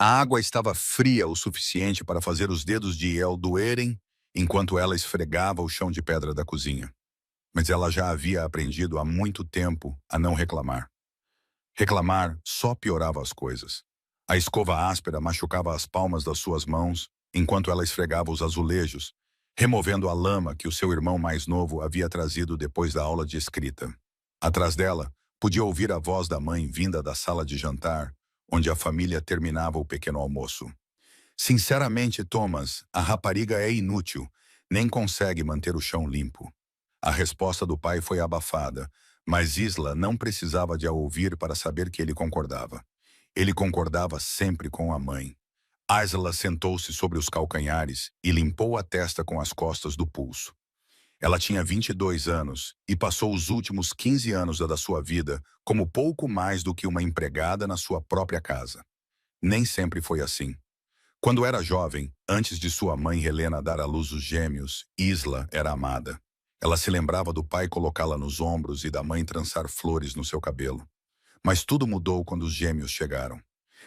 A água estava fria o suficiente para fazer os dedos de El doerem enquanto ela esfregava o chão de pedra da cozinha. Mas ela já havia aprendido há muito tempo a não reclamar. Reclamar só piorava as coisas. A escova áspera machucava as palmas das suas mãos enquanto ela esfregava os azulejos, removendo a lama que o seu irmão mais novo havia trazido depois da aula de escrita. Atrás dela, podia ouvir a voz da mãe vinda da sala de jantar, onde a família terminava o pequeno almoço. Sinceramente, Thomas, a rapariga é inútil, nem consegue manter o chão limpo. A resposta do pai foi abafada, mas Isla não precisava de a ouvir para saber que ele concordava. Ele concordava sempre com a mãe. Isla sentou-se sobre os calcanhares e limpou a testa com as costas do pulso. Ela tinha 22 anos e passou os últimos 15 anos da sua vida como pouco mais do que uma empregada na sua própria casa. Nem sempre foi assim. Quando era jovem, antes de sua mãe Helena dar à luz os gêmeos, Isla era amada. Ela se lembrava do pai colocá-la nos ombros e da mãe trançar flores no seu cabelo. Mas tudo mudou quando os gêmeos chegaram.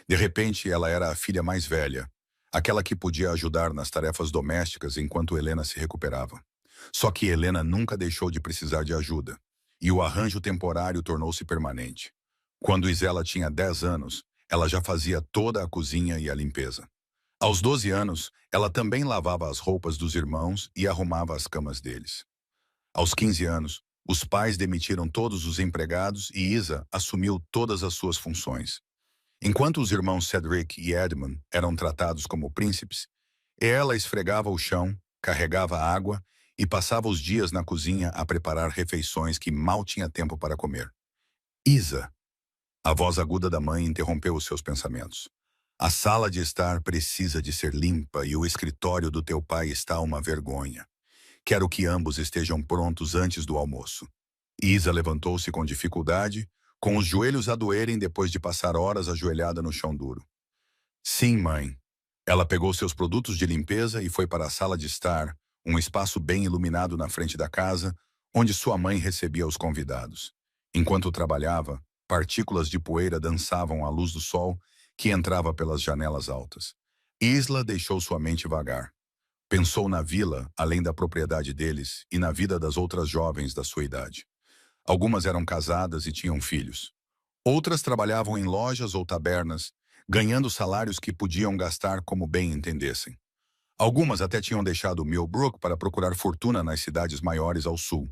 De repente, ela era a filha mais velha, aquela que podia ajudar nas tarefas domésticas enquanto Helena se recuperava. Só que Helena nunca deixou de precisar de ajuda, e o arranjo temporário tornou-se permanente. Quando Isela tinha 10 anos, ela já fazia toda a cozinha e a limpeza. Aos 12 anos, ela também lavava as roupas dos irmãos e arrumava as camas deles. Aos 15 anos, os pais demitiram todos os empregados e Isa assumiu todas as suas funções. Enquanto os irmãos Cedric e Edmund eram tratados como príncipes, ela esfregava o chão, carregava água e passava os dias na cozinha a preparar refeições que mal tinha tempo para comer. Isa, a voz aguda da mãe interrompeu os seus pensamentos. A sala de estar precisa de ser limpa e o escritório do teu pai está uma vergonha. Quero que ambos estejam prontos antes do almoço. Isa levantou-se com dificuldade, com os joelhos a doerem depois de passar horas ajoelhada no chão duro. Sim, mãe. Ela pegou seus produtos de limpeza e foi para a sala de estar, um espaço bem iluminado na frente da casa, onde sua mãe recebia os convidados. Enquanto trabalhava, partículas de poeira dançavam à luz do sol que entrava pelas janelas altas. Isla deixou sua mente vagar. Pensou na vila, além da propriedade deles, e na vida das outras jovens da sua idade. Algumas eram casadas e tinham filhos. Outras trabalhavam em lojas ou tabernas, ganhando salários que podiam gastar como bem entendessem. Algumas até tinham deixado Millbrook para procurar fortuna nas cidades maiores ao sul.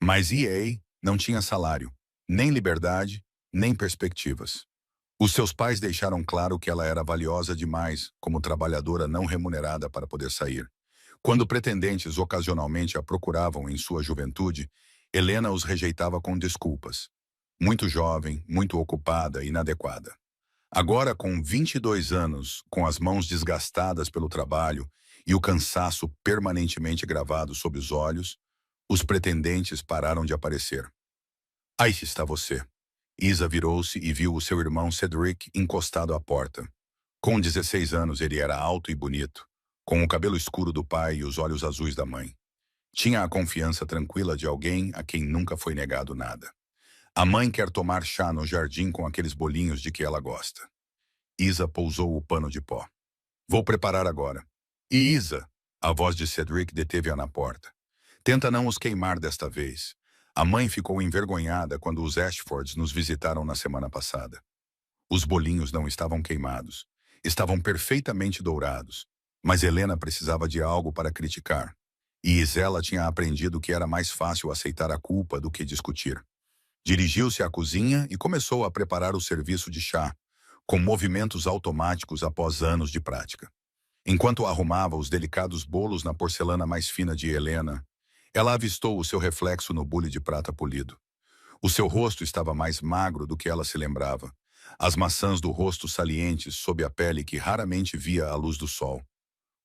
Mas EA não tinha salário, nem liberdade, nem perspectivas. Os seus pais deixaram claro que ela era valiosa demais como trabalhadora não remunerada para poder sair. Quando pretendentes ocasionalmente a procuravam em sua juventude, Helena os rejeitava com desculpas. Muito jovem, muito ocupada, inadequada. Agora, com 22 anos, com as mãos desgastadas pelo trabalho e o cansaço permanentemente gravado sob os olhos, os pretendentes pararam de aparecer. Aí está você. Isa virou-se e viu o seu irmão Cedric encostado à porta. Com 16 anos, ele era alto e bonito, com o cabelo escuro do pai e os olhos azuis da mãe. Tinha a confiança tranquila de alguém a quem nunca foi negado nada. A mãe quer tomar chá no jardim com aqueles bolinhos de que ela gosta. Isa pousou o pano de pó. Vou preparar agora. E Isa, a voz de Cedric deteve-a na porta. Tenta não os queimar desta vez. A mãe ficou envergonhada quando os Ashfords nos visitaram na semana passada. Os bolinhos não estavam queimados. Estavam perfeitamente dourados. Mas Helena precisava de algo para criticar. E Isela tinha aprendido que era mais fácil aceitar a culpa do que discutir. Dirigiu-se à cozinha e começou a preparar o serviço de chá, com movimentos automáticos após anos de prática. Enquanto arrumava os delicados bolos na porcelana mais fina de Helena, ela avistou o seu reflexo no bule de prata polido. O seu rosto estava mais magro do que ela se lembrava, as maçãs do rosto salientes sob a pele que raramente via a luz do sol.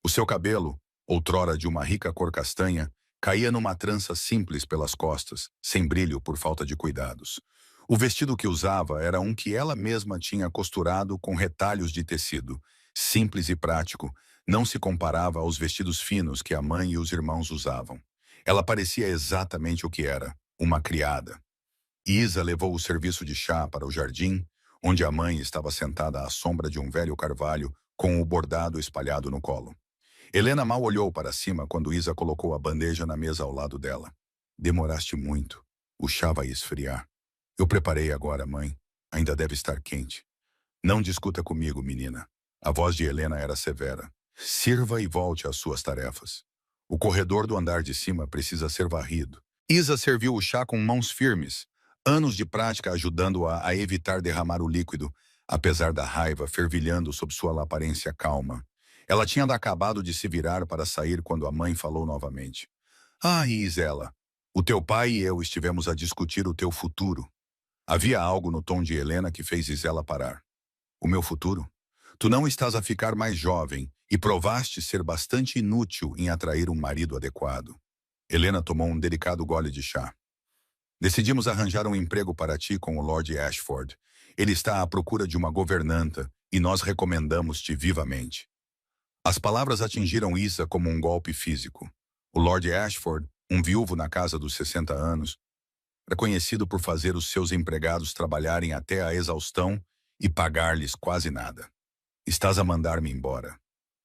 O seu cabelo, outrora de uma rica cor castanha, caía numa trança simples pelas costas, sem brilho por falta de cuidados. O vestido que usava era um que ela mesma tinha costurado com retalhos de tecido, simples e prático, não se comparava aos vestidos finos que a mãe e os irmãos usavam. Ela parecia exatamente o que era, uma criada. Isa levou o serviço de chá para o jardim, onde a mãe estava sentada à sombra de um velho carvalho com o bordado espalhado no colo. Helena mal olhou para cima quando Isa colocou a bandeja na mesa ao lado dela. Demoraste muito. O chá vai esfriar. Eu preparei agora, mãe. Ainda deve estar quente. Não discuta comigo, menina. A voz de Helena era severa. Sirva e volte às suas tarefas. O corredor do andar de cima precisa ser varrido. Isa serviu o chá com mãos firmes, anos de prática ajudando-a a evitar derramar o líquido, apesar da raiva fervilhando sob sua aparência calma. Ela tinha acabado de se virar para sair quando a mãe falou novamente. Ah, Isela, o teu pai e eu estivemos a discutir o teu futuro. Havia algo no tom de Helena que fez Isela parar. O meu futuro? Tu não estás a ficar mais jovem e provaste ser bastante inútil em atrair um marido adequado. Helena tomou um delicado gole de chá. Decidimos arranjar um emprego para ti com o Lord Ashford. Ele está à procura de uma governanta e nós recomendamos-te vivamente. As palavras atingiram Isa como um golpe físico. O Lord Ashford, um viúvo na casa dos 60 anos, era conhecido por fazer os seus empregados trabalharem até a exaustão e pagar-lhes quase nada. Estás a mandar-me embora.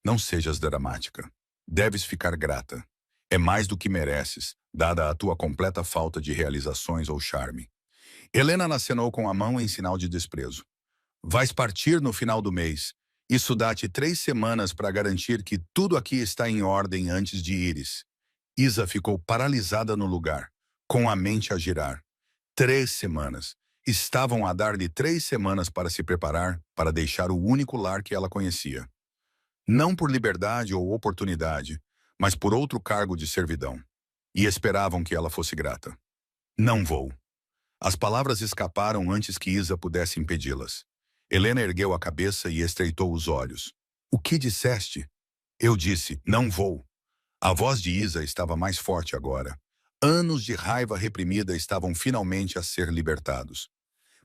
Não sejas dramática. Deves ficar grata. É mais do que mereces, dada a tua completa falta de realizações ou charme. Helena acenou com a mão em sinal de desprezo. Vais partir no final do mês. Isso dá-te 3 semanas para garantir que tudo aqui está em ordem antes de ires. Isa ficou paralisada no lugar, com a mente a girar. 3 semanas. Estavam a dar-lhe 3 semanas para se preparar para deixar o único lar que ela conhecia. Não por liberdade ou oportunidade, mas por outro cargo de servidão. E esperavam que ela fosse grata. Não vou. As palavras escaparam antes que Isa pudesse impedi-las. Helena ergueu a cabeça e estreitou os olhos. O que disseste? Eu disse, não vou. A voz de Isa estava mais forte agora. Anos de raiva reprimida estavam finalmente a ser libertados.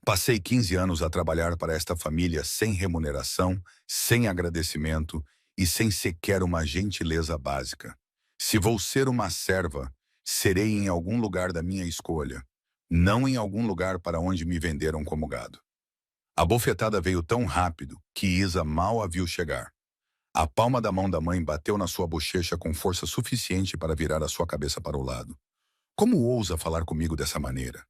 Passei 15 anos a trabalhar para esta família sem remuneração, sem agradecimento e sem sequer uma gentileza básica. Se vou ser uma serva, serei em algum lugar da minha escolha, não em algum lugar para onde me venderam como gado. A bofetada veio tão rápido que Isa mal a viu chegar. A palma da mão da mãe bateu na sua bochecha com força suficiente para virar a sua cabeça para o lado. Como ousa falar comigo dessa maneira?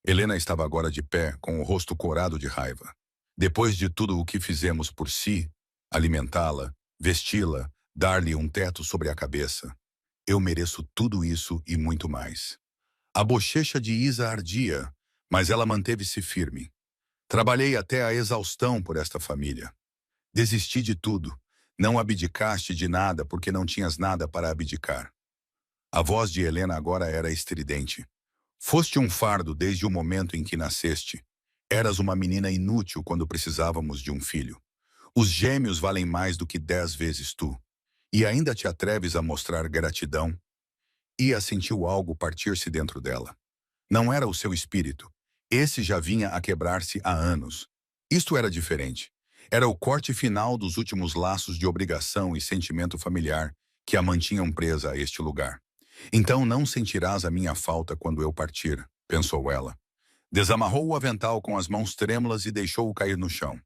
Helena estava agora de pé, com o rosto corado de raiva. Depois de tudo o que fizemos por si, alimentá-la, vesti-la, dar-lhe um teto sobre a cabeça, eu mereço tudo isso e muito mais. A bochecha de Isa ardia, mas ela manteve-se firme. Trabalhei até a exaustão por esta família. Desisti de tudo. Não abdicaste de nada porque não tinhas nada para abdicar. A voz de Helena agora era estridente. Foste um fardo desde o momento em que nasceste. Eras uma menina inútil quando precisávamos de um filho. Os gêmeos valem mais do que 10 vezes tu. E ainda te atreves a mostrar gratidão? Ia sentiu algo partir-se dentro dela. Não era o seu espírito. Esse já vinha a quebrar-se há anos. Isto era diferente. Era o corte final dos últimos laços de obrigação e sentimento familiar que a mantinham presa a este lugar. Então não sentirás a minha falta quando eu partir, pensou ela. Desamarrou o avental com as mãos trêmulas e deixou-o cair no chão.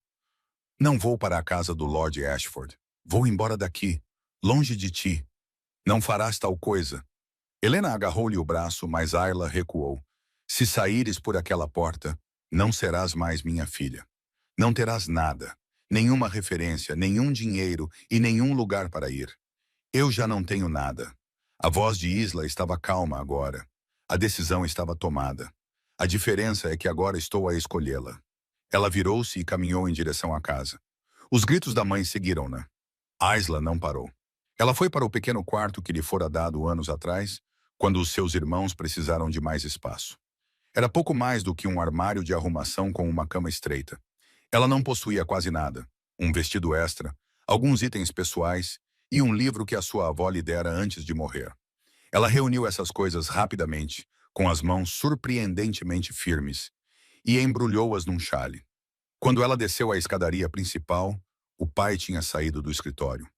Não vou para a casa do Lord Ashford. Vou embora daqui, longe de ti. Não farás tal coisa. Helena agarrou-lhe o braço, mas Ayla recuou. Se saíres por aquela porta, não serás mais minha filha. Não terás nada, nenhuma referência, nenhum dinheiro e nenhum lugar para ir. Eu já não tenho nada. A voz de Isla estava calma agora. A decisão estava tomada. A diferença é que agora estou a escolhê-la. Ela virou-se e caminhou em direção à casa. Os gritos da mãe seguiram-na. Isla não parou. Ela foi para o pequeno quarto que lhe fora dado anos atrás, quando os seus irmãos precisaram de mais espaço. Era pouco mais do que um armário de arrumação com uma cama estreita. Ela não possuía quase nada. Um vestido extra, alguns itens pessoais e um livro que a sua avó lhe dera antes de morrer. Ela reuniu essas coisas rapidamente, com as mãos surpreendentemente firmes, e embrulhou-as num chale. Quando ela desceu a escadaria principal, o pai tinha saído do escritório.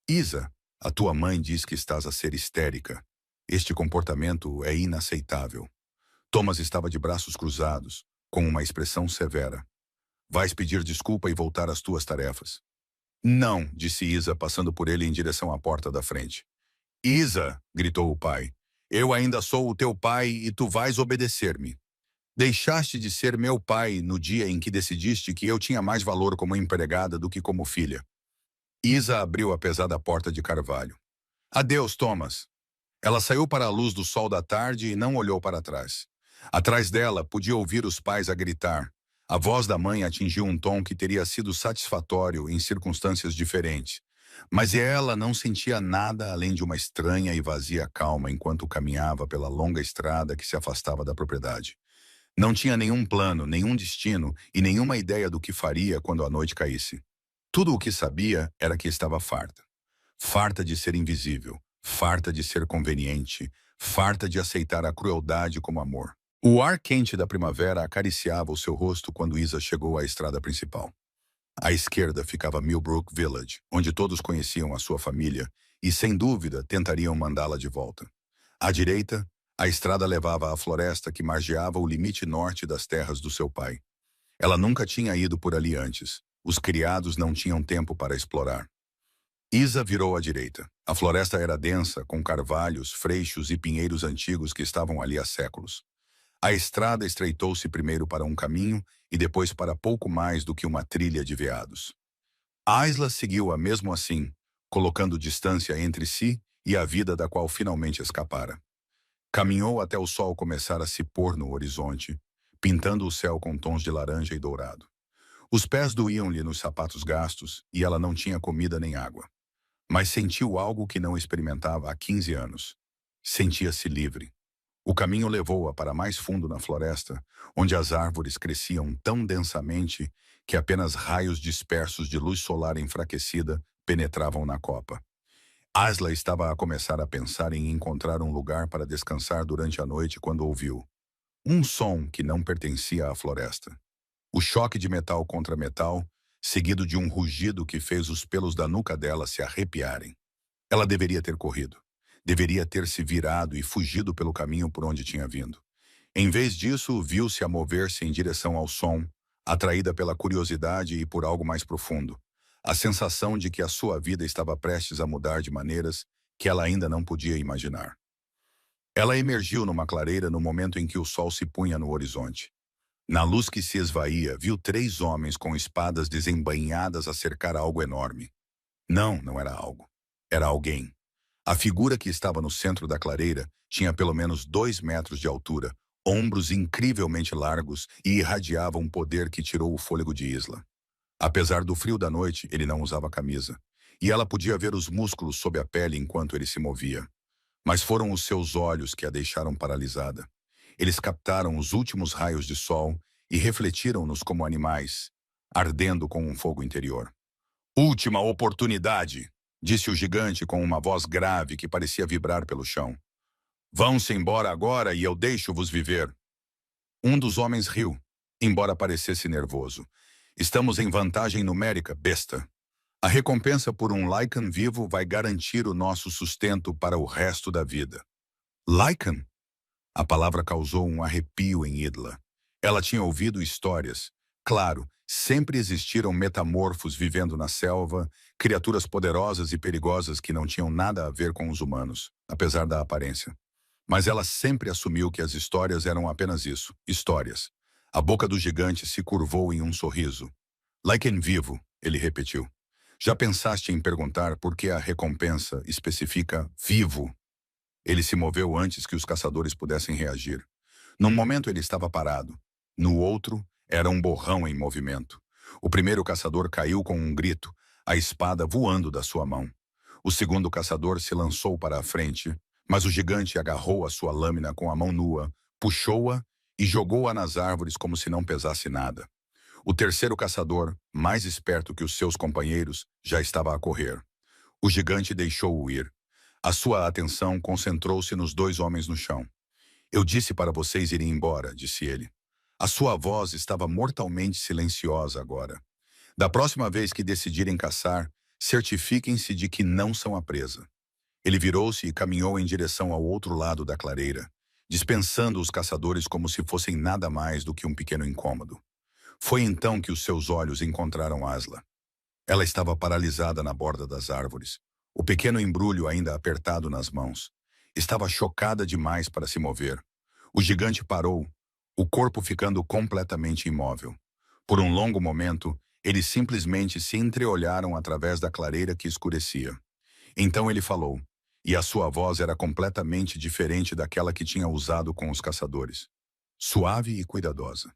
Isa, a tua mãe diz que estás a ser histérica. Este comportamento é inaceitável. Thomas estava de braços cruzados, com uma expressão severa. Vais pedir desculpa e voltar às tuas tarefas. Não, disse Isa, passando por ele em direção à porta da frente. Isa, gritou o pai, eu ainda sou o teu pai e tu vais obedecer-me. Deixaste de ser meu pai no dia em que decidiste que eu tinha mais valor como empregada do que como filha. Isa abriu a pesada porta de carvalho. Adeus, Thomas. Ela saiu para a luz do sol da tarde e não olhou para trás. Atrás dela, podia ouvir os pais a gritar. A voz da mãe atingiu um tom que teria sido satisfatório em circunstâncias diferentes. Mas ela não sentia nada além de uma estranha e vazia calma enquanto caminhava pela longa estrada que se afastava da propriedade. Não tinha nenhum plano, nenhum destino e nenhuma ideia do que faria quando a noite caísse. Tudo o que sabia era que estava farta. Farta de ser invisível, farta de ser conveniente, farta de aceitar a crueldade como amor. O ar quente da primavera acariciava o seu rosto quando Isa chegou à estrada principal. À esquerda ficava Millbrook Village, onde todos conheciam a sua família e, sem dúvida, tentariam mandá-la de volta. À direita, a estrada levava à floresta que margeava o limite norte das terras do seu pai. Ela nunca tinha ido por ali antes. Os criados não tinham tempo para explorar. Isa virou à direita. A floresta era densa, com carvalhos, freixos e pinheiros antigos que estavam ali há séculos. A estrada estreitou-se primeiro para um caminho e depois para pouco mais do que uma trilha de veados. Aisla seguiu-a mesmo assim, colocando distância entre si e a vida da qual finalmente escapara. Caminhou até o sol começar a se pôr no horizonte, pintando o céu com tons de laranja e dourado. Os pés doíam-lhe nos sapatos gastos e ela não tinha comida nem água. Mas sentiu algo que não experimentava há 15 anos. Sentia-se livre. O caminho levou-a para mais fundo na floresta, onde as árvores cresciam tão densamente que apenas raios dispersos de luz solar enfraquecida penetravam na copa. Asla estava a começar a pensar em encontrar um lugar para descansar durante a noite quando ouviu um som que não pertencia à floresta. O choque de metal contra metal, seguido de um rugido que fez os pelos da nuca dela se arrepiarem. Ela deveria ter corrido. Deveria ter se virado e fugido pelo caminho por onde tinha vindo. Em vez disso, viu-se a mover-se em direção ao som, atraída pela curiosidade e por algo mais profundo. A sensação de que a sua vida estava prestes a mudar de maneiras que ela ainda não podia imaginar. Ela emergiu numa clareira no momento em que o sol se punha no horizonte. Na luz que se esvaía, viu 3 homens com espadas desembainhadas a cercar algo enorme. Não, não era algo. Era alguém. A figura que estava no centro da clareira tinha pelo menos 2 metros de altura, ombros incrivelmente largos e irradiava um poder que tirou o fôlego de Isla. Apesar do frio da noite, ele não usava camisa, e ela podia ver os músculos sob a pele enquanto ele se movia. Mas foram os seus olhos que a deixaram paralisada. Eles captaram os últimos raios de sol e refletiram-nos como animais, ardendo com um fogo interior. Última oportunidade, disse o gigante com uma voz grave que parecia vibrar pelo chão. Vão-se embora agora e eu deixo-vos viver. Um dos homens riu, embora parecesse nervoso. Estamos em vantagem numérica, besta. A recompensa por um Lycan vivo vai garantir o nosso sustento para o resto da vida. Lycan? A palavra causou um arrepio em Idla. Ela tinha ouvido histórias. Claro, sempre existiram metamorfos vivendo na selva, criaturas poderosas e perigosas que não tinham nada a ver com os humanos, apesar da aparência. Mas ela sempre assumiu que as histórias eram apenas isso, histórias. A boca do gigante se curvou em um sorriso. Lycan vivo, ele repetiu. Já pensaste em perguntar por que a recompensa especifica vivo? Ele se moveu antes que os caçadores pudessem reagir. Num momento ele estava parado. No outro, era um borrão em movimento. O primeiro caçador caiu com um grito, a espada voando da sua mão. O segundo caçador se lançou para a frente, mas o gigante agarrou a sua lâmina com a mão nua, puxou-a e jogou-a nas árvores como se não pesasse nada. O terceiro caçador, mais esperto que os seus companheiros, já estava a correr. O gigante deixou-o ir. A sua atenção concentrou-se nos 2 homens no chão. Eu disse para vocês irem embora, disse ele. A sua voz estava mortalmente silenciosa agora. Da próxima vez que decidirem caçar, certifiquem-se de que não são a presa. Ele virou-se e caminhou em direção ao outro lado da clareira, dispensando os caçadores como se fossem nada mais do que um pequeno incômodo. Foi então que os seus olhos encontraram Asla. Ela estava paralisada na borda das árvores, o pequeno embrulho ainda apertado nas mãos. Estava chocada demais para se mover. O gigante parou, o corpo ficando completamente imóvel. Por um longo momento, eles simplesmente se entreolharam através da clareira que escurecia. Então ele falou, e a sua voz era completamente diferente daquela que tinha usado com os caçadores. Suave e cuidadosa.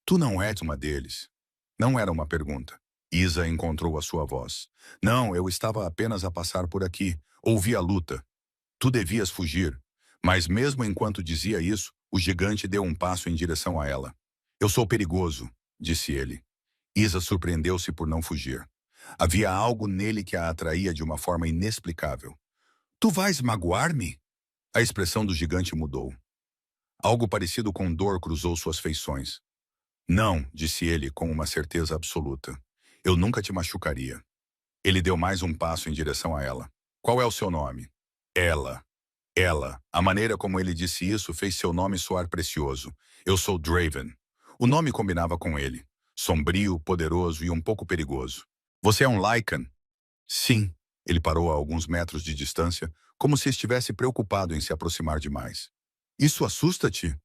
Tu não és uma deles. Não era uma pergunta. Isa encontrou a sua voz. Não, eu estava apenas a passar por aqui. Ouvi a luta. Tu devias fugir. Mas mesmo enquanto dizia isso, o gigante deu um passo em direção a ela. Eu sou perigoso, disse ele. Isa surpreendeu-se por não fugir. Havia algo nele que a atraía de uma forma inexplicável. Tu vais magoar-me? A expressão do gigante mudou. Algo parecido com dor cruzou suas feições. Não, disse ele com uma certeza absoluta. Eu nunca te machucaria. Ele deu mais um passo em direção a ela. Qual é o seu nome? Ela. Ela. A maneira como ele disse isso fez seu nome soar precioso. Eu sou Draven. O nome combinava com ele. Sombrio, poderoso e um pouco perigoso. Você é um Lycan? Sim. Ele parou a alguns metros de distância, como se estivesse preocupado em se aproximar demais. Isso assusta-te?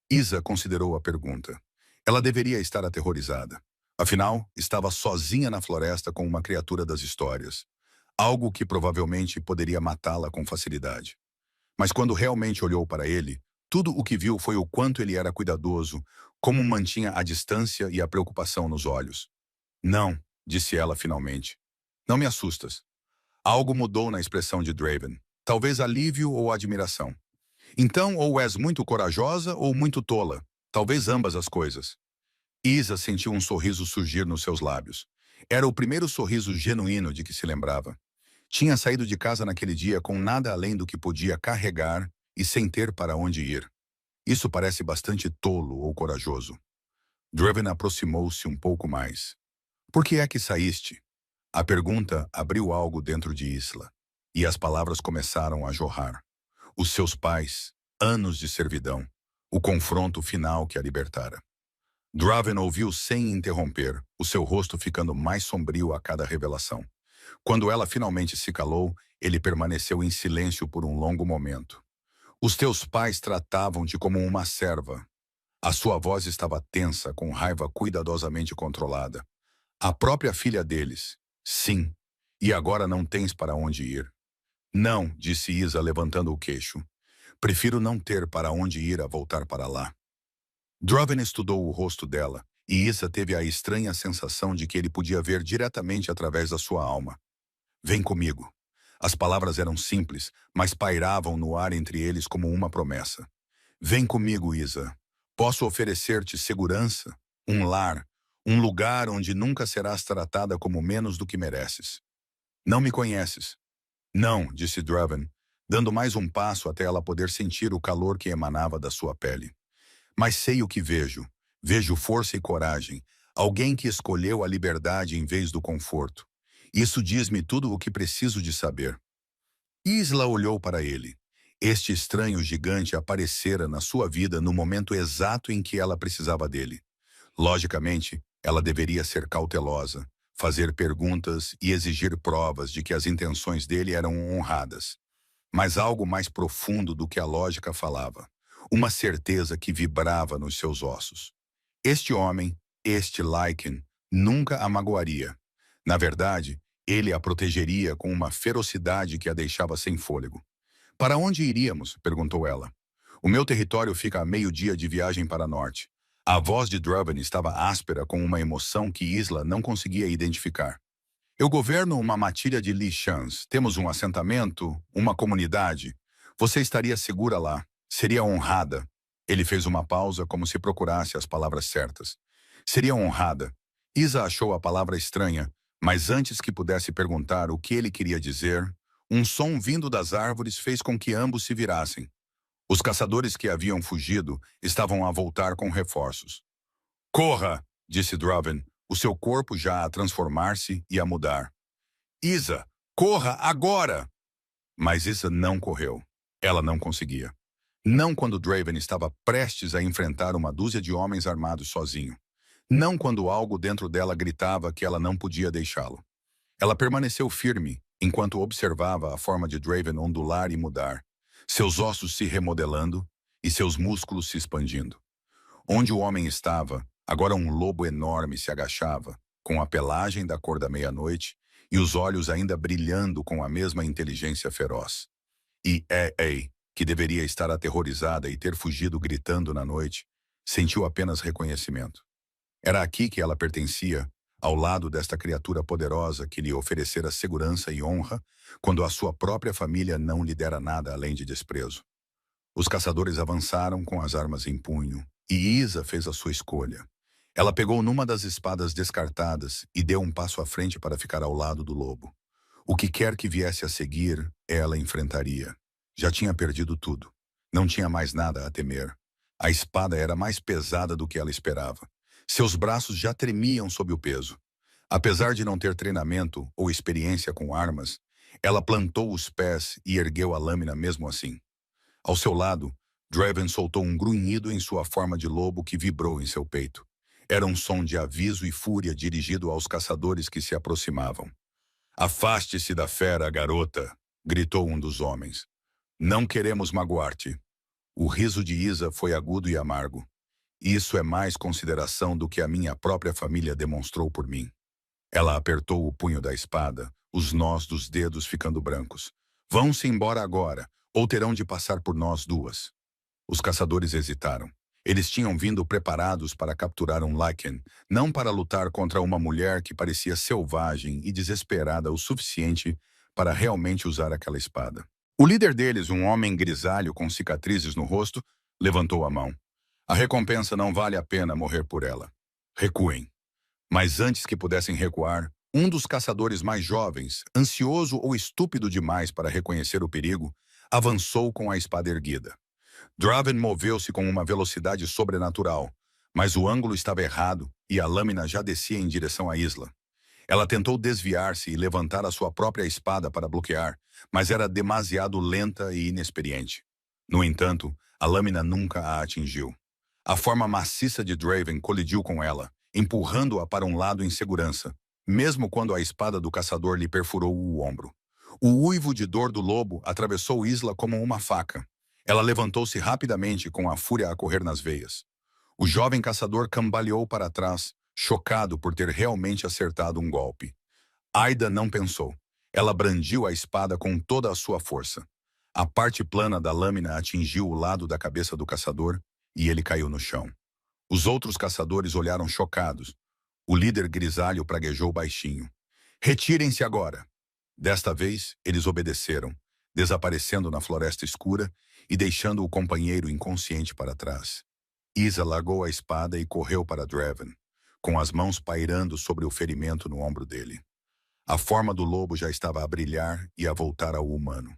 Isa considerou a pergunta. Ela deveria estar aterrorizada. Afinal, estava sozinha na floresta com uma criatura das histórias. Algo que provavelmente poderia matá-la com facilidade. Mas quando realmente olhou para ele, tudo o que viu foi o quanto ele era cuidadoso, como mantinha a distância e a preocupação nos olhos. Não, disse ela finalmente. Não me assustas. Algo mudou na expressão de Draven. Talvez alívio ou admiração. Então, ou és muito corajosa ou muito tola. Talvez ambas as coisas. Isa sentiu um sorriso surgir nos seus lábios. Era o primeiro sorriso genuíno de que se lembrava. Tinha saído de casa naquele dia com nada além do que podia carregar e sem ter para onde ir. Isso parece bastante tolo ou corajoso. Draven aproximou-se um pouco mais. Por que é que saíste? A pergunta abriu algo dentro de Isla, e as palavras começaram a jorrar. Os seus pais, anos de servidão, o confronto final que a libertara. Draven ouviu sem interromper, o seu rosto ficando mais sombrio a cada revelação. Quando ela finalmente se calou, ele permaneceu em silêncio por um longo momento. Os teus pais tratavam-te como uma serva. A sua voz estava tensa, com raiva cuidadosamente controlada. A própria filha deles. Sim. E agora não tens para onde ir. Não, disse Isa levantando o queixo. Prefiro não ter para onde ir a voltar para lá. Draven estudou o rosto dela, e Isa teve a estranha sensação de que ele podia ver diretamente através da sua alma. Vem comigo. As palavras eram simples, mas pairavam no ar entre eles como uma promessa. Vem comigo, Isa. Posso oferecer-te segurança, um lar, um lugar onde nunca serás tratada como menos do que mereces. Não me conheces. Não, disse Draven, dando mais um passo até ela poder sentir o calor que emanava da sua pele. Mas sei o que vejo. Vejo força e coragem. Alguém que escolheu a liberdade em vez do conforto. Isso diz-me tudo o que preciso de saber. Isla olhou para ele. Este estranho gigante aparecera na sua vida no momento exato em que ela precisava dele. Logicamente, ela deveria ser cautelosa, fazer perguntas e exigir provas de que as intenções dele eram honradas. Mas algo mais profundo do que a lógica falava. Uma certeza que vibrava nos seus ossos. Este homem, este Lycan, nunca a magoaria. Na verdade, ele a protegeria com uma ferocidade que a deixava sem fôlego. Para onde iríamos? Perguntou ela. O meu território fica a meio-dia de viagem para norte. A voz de Draven estava áspera com uma emoção que Isla não conseguia identificar. Eu governo uma matilha de Lishans. Temos um assentamento, uma comunidade. Você estaria segura lá. Seria honrada. Ele fez uma pausa como se procurasse as palavras certas. Seria honrada. Isa achou a palavra estranha, mas antes que pudesse perguntar o que ele queria dizer, um som vindo das árvores fez com que ambos se virassem. Os caçadores que haviam fugido estavam a voltar com reforços. Corra, disse Draven, o seu corpo já a transformar-se e a mudar. Isa, corra agora! Mas Isa não correu. Ela não conseguia. Não quando Draven estava prestes a enfrentar uma dúzia de homens armados sozinho. Não quando algo dentro dela gritava que ela não podia deixá-lo. Ela permaneceu firme enquanto observava a forma de Draven ondular e mudar, seus ossos se remodelando e seus músculos se expandindo. Onde o homem estava, agora um lobo enorme se agachava, com a pelagem da cor da meia-noite e os olhos ainda brilhando com a mesma inteligência feroz. E Ei, que deveria estar aterrorizada e ter fugido gritando na noite, sentiu apenas reconhecimento. Era aqui que ela pertencia, ao lado desta criatura poderosa que lhe oferecera segurança e honra, quando a sua própria família não lhe dera nada além de desprezo. Os caçadores avançaram com as armas em punho, e Isa fez a sua escolha. Ela pegou numa das espadas descartadas e deu um passo à frente para ficar ao lado do lobo. O que quer que viesse a seguir, ela enfrentaria. Já tinha perdido tudo. Não tinha mais nada a temer. A espada era mais pesada do que ela esperava. Seus braços já tremiam sob o peso. Apesar de não ter treinamento ou experiência com armas, ela plantou os pés e ergueu a lâmina mesmo assim. Ao seu lado, Draven soltou um grunhido em sua forma de lobo que vibrou em seu peito. Era um som de aviso e fúria dirigido aos caçadores que se aproximavam. "Afaste-se da fera, garota!" gritou um dos homens. "Não queremos magoar-te." O riso de Isa foi agudo e amargo. "Isso é mais consideração do que a minha própria família demonstrou por mim." Ela apertou o punho da espada, os nós dos dedos ficando brancos. "Vão-se embora agora, ou terão de passar por nós duas." Os caçadores hesitaram. Eles tinham vindo preparados para capturar um Lycan, não para lutar contra uma mulher que parecia selvagem e desesperada o suficiente para realmente usar aquela espada. O líder deles, um homem grisalho com cicatrizes no rosto, levantou a mão. "A recompensa não vale a pena morrer por ela. Recuem." Mas antes que pudessem recuar, um dos caçadores mais jovens, ansioso ou estúpido demais para reconhecer o perigo, avançou com a espada erguida. Draven moveu-se com uma velocidade sobrenatural, mas o ângulo estava errado e a lâmina já descia em direção à Isla. Ela tentou desviar-se e levantar a sua própria espada para bloquear, mas era demasiado lenta e inexperiente. No entanto, a lâmina nunca a atingiu. A forma maciça de Draven colidiu com ela, empurrando-a para um lado em segurança, mesmo quando a espada do caçador lhe perfurou o ombro. O uivo de dor do lobo atravessou Isla como uma faca. Ela levantou-se rapidamente com a fúria a correr nas veias. O jovem caçador cambaleou para trás, chocado por ter realmente acertado um golpe. Aida não pensou. Ela brandiu a espada com toda a sua força. A parte plana da lâmina atingiu o lado da cabeça do caçador e ele caiu no chão. Os outros caçadores olharam chocados. O líder grisalho praguejou baixinho. "Retirem-se agora." Desta vez, eles obedeceram, desaparecendo na floresta escura e deixando o companheiro inconsciente para trás. Isa largou a espada e correu para Draven, com as mãos pairando sobre o ferimento no ombro dele. A forma do lobo já estava a brilhar e a voltar ao humano.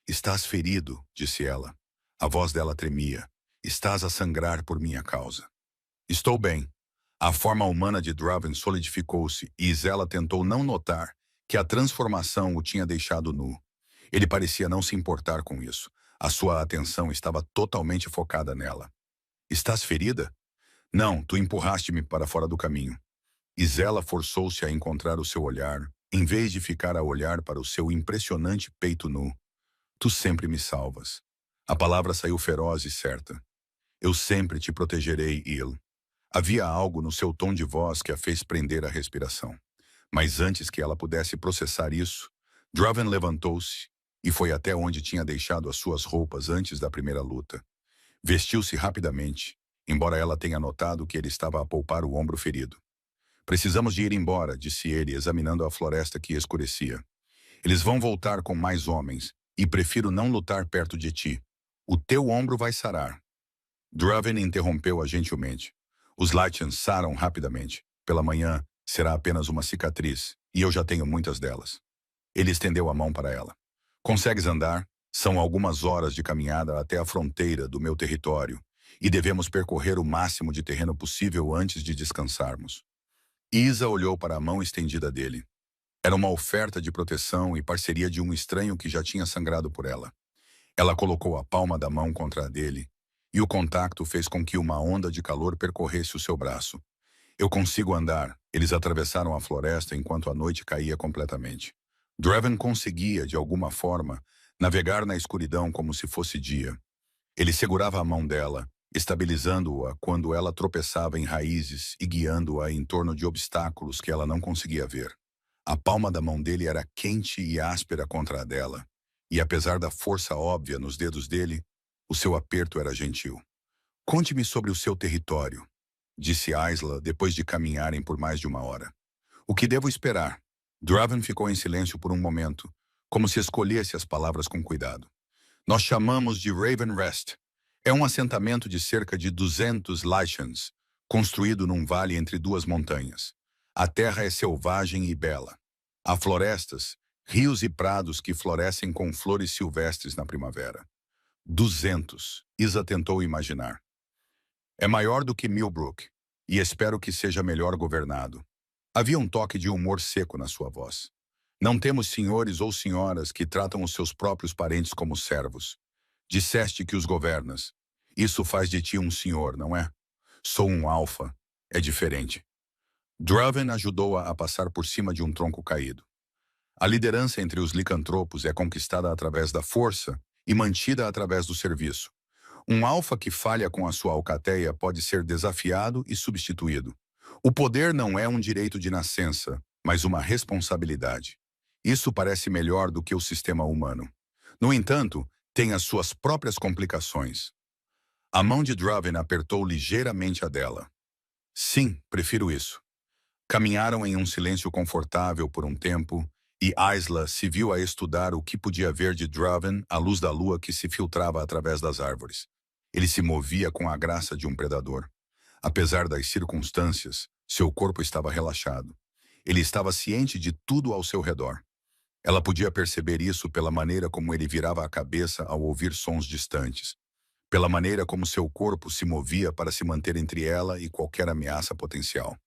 "Estás ferido", disse ela. A voz dela tremia. "Estás a sangrar por minha causa." "Estou bem." A forma humana de Draven solidificou-se e Isela tentou não notar que a transformação o tinha deixado nu. Ele parecia não se importar com isso. A sua atenção estava totalmente focada nela. "Estás ferida?" "Não, tu empurraste-me para fora do caminho." Isela forçou-se a encontrar o seu olhar, em vez de ficar a olhar para o seu impressionante peito nu. "Tu sempre me salvas." A palavra saiu feroz e certa. "Eu sempre te protegerei, Il." Havia algo no seu tom de voz que a fez prender a respiração. Mas antes que ela pudesse processar isso, Draven levantou-se e foi até onde tinha deixado as suas roupas antes da primeira luta. Vestiu-se rapidamente, embora ela tenha notado que ele estava a poupar o ombro ferido. "Precisamos de ir embora", disse ele, examinando a floresta que escurecia. "Eles vão voltar com mais homens, e prefiro não lutar perto de ti. O teu ombro vai sarar." Draven interrompeu-a gentilmente. "Os Lycans saram rapidamente. Pela manhã, será apenas uma cicatriz, e eu já tenho muitas delas." Ele estendeu a mão para ela. "Consegues andar? São algumas horas de caminhada até a fronteira do meu território, e devemos percorrer o máximo de terreno possível antes de descansarmos." Isa olhou para a mão estendida dele. Era uma oferta de proteção e parceria de um estranho que já tinha sangrado por ela. Ela colocou a palma da mão contra a dele, e o contacto fez com que uma onda de calor percorresse o seu braço. Eu consigo andar. Eles atravessaram a floresta enquanto a noite caía completamente. Draven conseguia, de alguma forma, navegar na escuridão como se fosse dia. Ele segurava a mão dela, estabilizando-a quando ela tropeçava em raízes e guiando-a em torno de obstáculos que ela não conseguia ver. A palma da mão dele era quente e áspera contra a dela, e apesar da força óbvia nos dedos dele, o seu aperto era gentil. "Conte-me sobre o seu território", disse Isla depois de caminharem por mais de uma hora. "O que devo esperar?" Draven ficou em silêncio por um momento, como se escolhesse as palavras com cuidado. "Nós chamamos de Raven Rest. É um assentamento de cerca de 200 Lyshans, construído num vale entre duas montanhas. A terra é selvagem e bela. Há florestas, rios e prados que florescem com flores silvestres na primavera. 200, Isa tentou imaginar. É maior do que Millbrook, e espero que seja melhor governado." Havia um toque de humor seco na sua voz. "Não temos senhores ou senhoras que tratam os seus próprios parentes como servos. Disseste que os governas. Isso faz de ti um senhor, não é? Sou um alfa. É diferente." Draven ajudou-a a passar por cima de um tronco caído. "A liderança entre os licantropos é conquistada através da força e mantida através do serviço. Um alfa que falha com a sua alcateia pode ser desafiado e substituído. O poder não é um direito de nascença, mas uma responsabilidade. Isso parece melhor do que o sistema humano. No entanto, tem as suas próprias complicações." A mão de Draven apertou ligeiramente a dela. "Sim, prefiro isso." Caminharam em um silêncio confortável por um tempo, e Isla se viu a estudar o que podia ver de Draven à luz da lua que se filtrava através das árvores. Ele se movia com a graça de um predador. Apesar das circunstâncias, seu corpo estava relaxado. Ele estava ciente de tudo ao seu redor. Ela podia perceber isso pela maneira como ele virava a cabeça ao ouvir sons distantes, pela maneira como seu corpo se movia para se manter entre ela e qualquer ameaça potencial.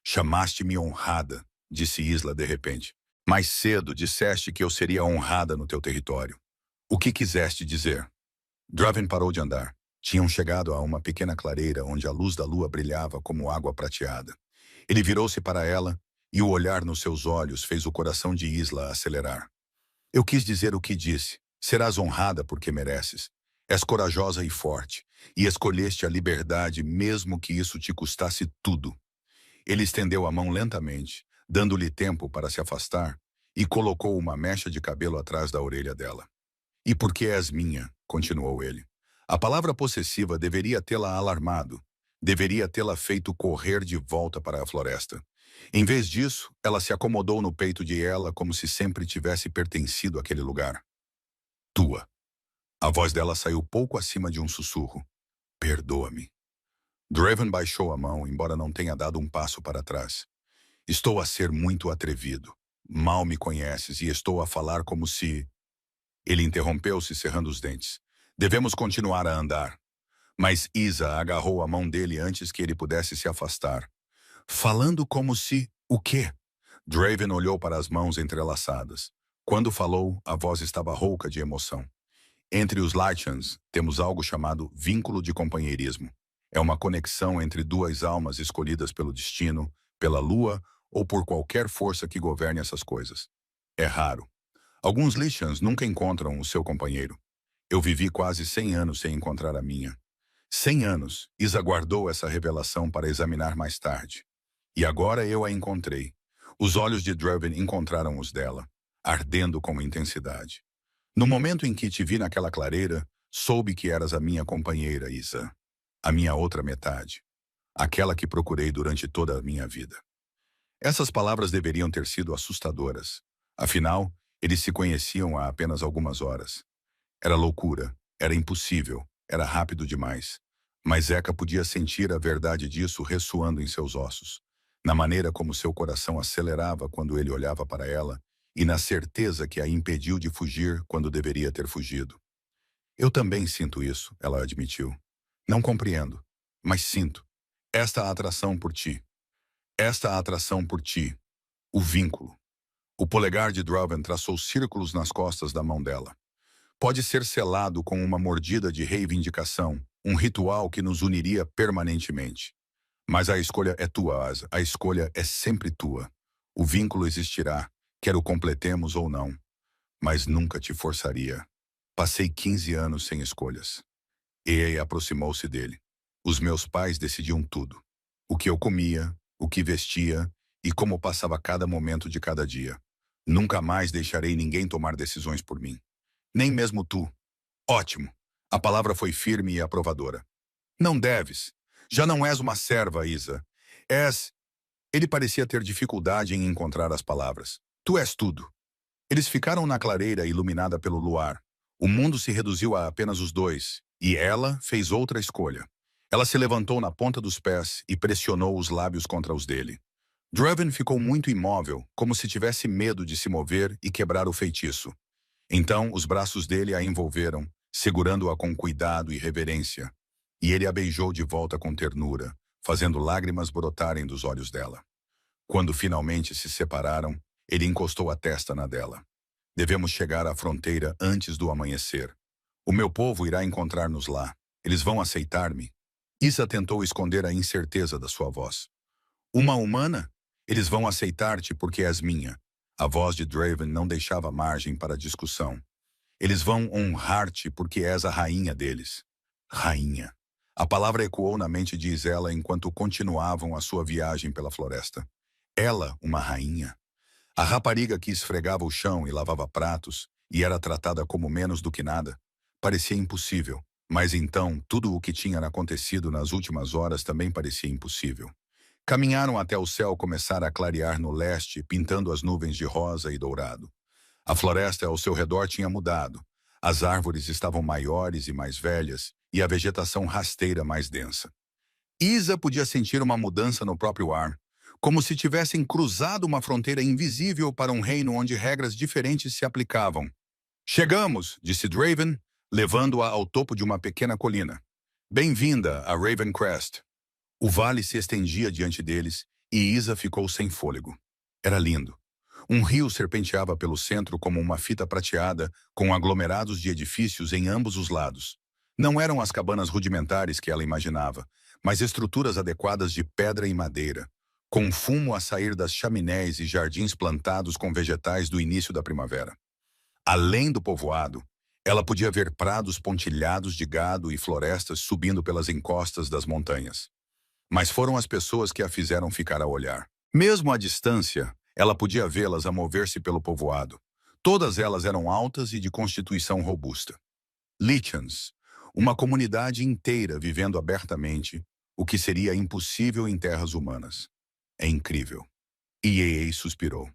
"Chamaste-me honrada", disse Isla de repente. "Mais cedo disseste que eu seria honrada no teu território. O que quiseste dizer?" Draven parou de andar. Tinham chegado a uma pequena clareira onde a luz da lua brilhava como água prateada. Ele virou-se para ela, e o olhar nos seus olhos fez o coração de Isla acelerar. "Eu quis dizer o que disse. Serás honrada porque mereces. És corajosa e forte, e escolheste a liberdade mesmo que isso te custasse tudo." Ele estendeu a mão lentamente, dando-lhe tempo para se afastar, e colocou uma mecha de cabelo atrás da orelha dela. "E porque és minha", continuou ele. A palavra possessiva deveria tê-la alarmado, deveria tê-la feito correr de volta para a floresta. Em vez disso, ela se acomodou no peito de ela como se sempre tivesse pertencido àquele lugar. "Tua." A voz dela saiu pouco acima de um sussurro. "Perdoa-me." Draven baixou a mão, embora não tenha dado um passo para trás. "Estou a ser muito atrevido. Mal me conheces e estou a falar como se..." Ele interrompeu-se, cerrando os dentes. "Devemos continuar a andar." Mas Isa agarrou a mão dele antes que ele pudesse se afastar. "Falando como se... o quê?" Draven olhou para as mãos entrelaçadas. Quando falou, a voz estava rouca de emoção. "Entre os Lychans, temos algo chamado vínculo de companheirismo. É uma conexão entre duas almas escolhidas pelo destino, pela lua ou por qualquer força que governe essas coisas. É raro. Alguns Lychans nunca encontram o seu companheiro. Eu vivi quase 100 anos sem encontrar a minha. 100 anos, Isa guardou essa revelação para examinar mais tarde. E agora eu a encontrei. Os olhos de Draven encontraram os dela, ardendo com intensidade. "No momento em que te vi naquela clareira, soube que eras a minha companheira, Isa. A minha outra metade. Aquela que procurei durante toda a minha vida." Essas palavras deveriam ter sido assustadoras. Afinal, eles se conheciam há apenas algumas horas. Era loucura, era impossível, era rápido demais. Mas Eka podia sentir a verdade disso ressoando em seus ossos, na maneira como seu coração acelerava quando ele olhava para ela e na certeza que a impediu de fugir quando deveria ter fugido. "Eu também sinto isso", ela admitiu. "Não compreendo, mas sinto. Esta atração por ti. Esta atração por ti. O vínculo." O polegar de Draven traçou círculos nas costas da mão dela. "Pode ser selado com uma mordida de reivindicação, um ritual que nos uniria permanentemente. Mas a escolha é tua, Asa. A escolha é sempre tua. O vínculo existirá, quer o completemos ou não. Mas nunca te forçaria. Passei 15 anos sem escolhas. E aproximou-se dele. Os meus pais decidiam tudo. O que eu comia, o que vestia e como passava cada momento de cada dia. Nunca mais deixarei ninguém tomar decisões por mim. Nem mesmo tu. Ótimo. A palavra foi firme e aprovadora. Não deves. Já não és uma serva, Isa. És... Ele parecia ter dificuldade em encontrar as palavras. Tu és tudo. Eles ficaram na clareira iluminada pelo luar. O mundo se reduziu a apenas os dois, e ela fez outra escolha. Ela se levantou na ponta dos pés e pressionou os lábios contra os dele. Draven ficou muito imóvel, como se tivesse medo de se mover e quebrar o feitiço. Então, os braços dele a envolveram, segurando-a com cuidado e reverência, e ele a beijou de volta com ternura, fazendo lágrimas brotarem dos olhos dela. Quando finalmente se separaram, ele encostou a testa na dela. Devemos chegar à fronteira antes do amanhecer. O meu povo irá encontrar-nos lá. Eles vão aceitar-me. Isa tentou esconder a incerteza da sua voz. Uma humana? Eles vão aceitar-te porque és minha. A voz de Draven não deixava margem para discussão. Eles vão honrar-te porque és a rainha deles. Rainha. A palavra ecoou na mente de Isela enquanto continuavam a sua viagem pela floresta. Ela, uma rainha. A rapariga que esfregava o chão e lavava pratos, e era tratada como menos do que nada, parecia impossível. Mas então, tudo o que tinha acontecido nas últimas horas também parecia impossível. Caminharam até o céu começar a clarear no leste, pintando as nuvens de rosa e dourado. A floresta ao seu redor tinha mudado. As árvores estavam maiores e mais velhas, e a vegetação rasteira mais densa. Isa podia sentir uma mudança no próprio ar, como se tivessem cruzado uma fronteira invisível para um reino onde regras diferentes se aplicavam. Chegamos, disse Draven, levando-a ao topo de uma pequena colina. Bem-vinda a Ravencrest. O vale se estendia diante deles e Isa ficou sem fôlego. Era lindo. Um rio serpenteava pelo centro como uma fita prateada, com aglomerados de edifícios em ambos os lados. Não eram as cabanas rudimentares que ela imaginava, mas estruturas adequadas de pedra e madeira, com fumo a sair das chaminés e jardins plantados com vegetais do início da primavera. Além do povoado, ela podia ver prados pontilhados de gado e florestas subindo pelas encostas das montanhas. Mas foram as pessoas que a fizeram ficar a olhar. Mesmo à distância, ela podia vê-las a mover-se pelo povoado. Todas elas eram altas e de constituição robusta. Lichens, uma comunidade inteira vivendo abertamente, o que seria impossível em terras humanas. É incrível. E suspirou.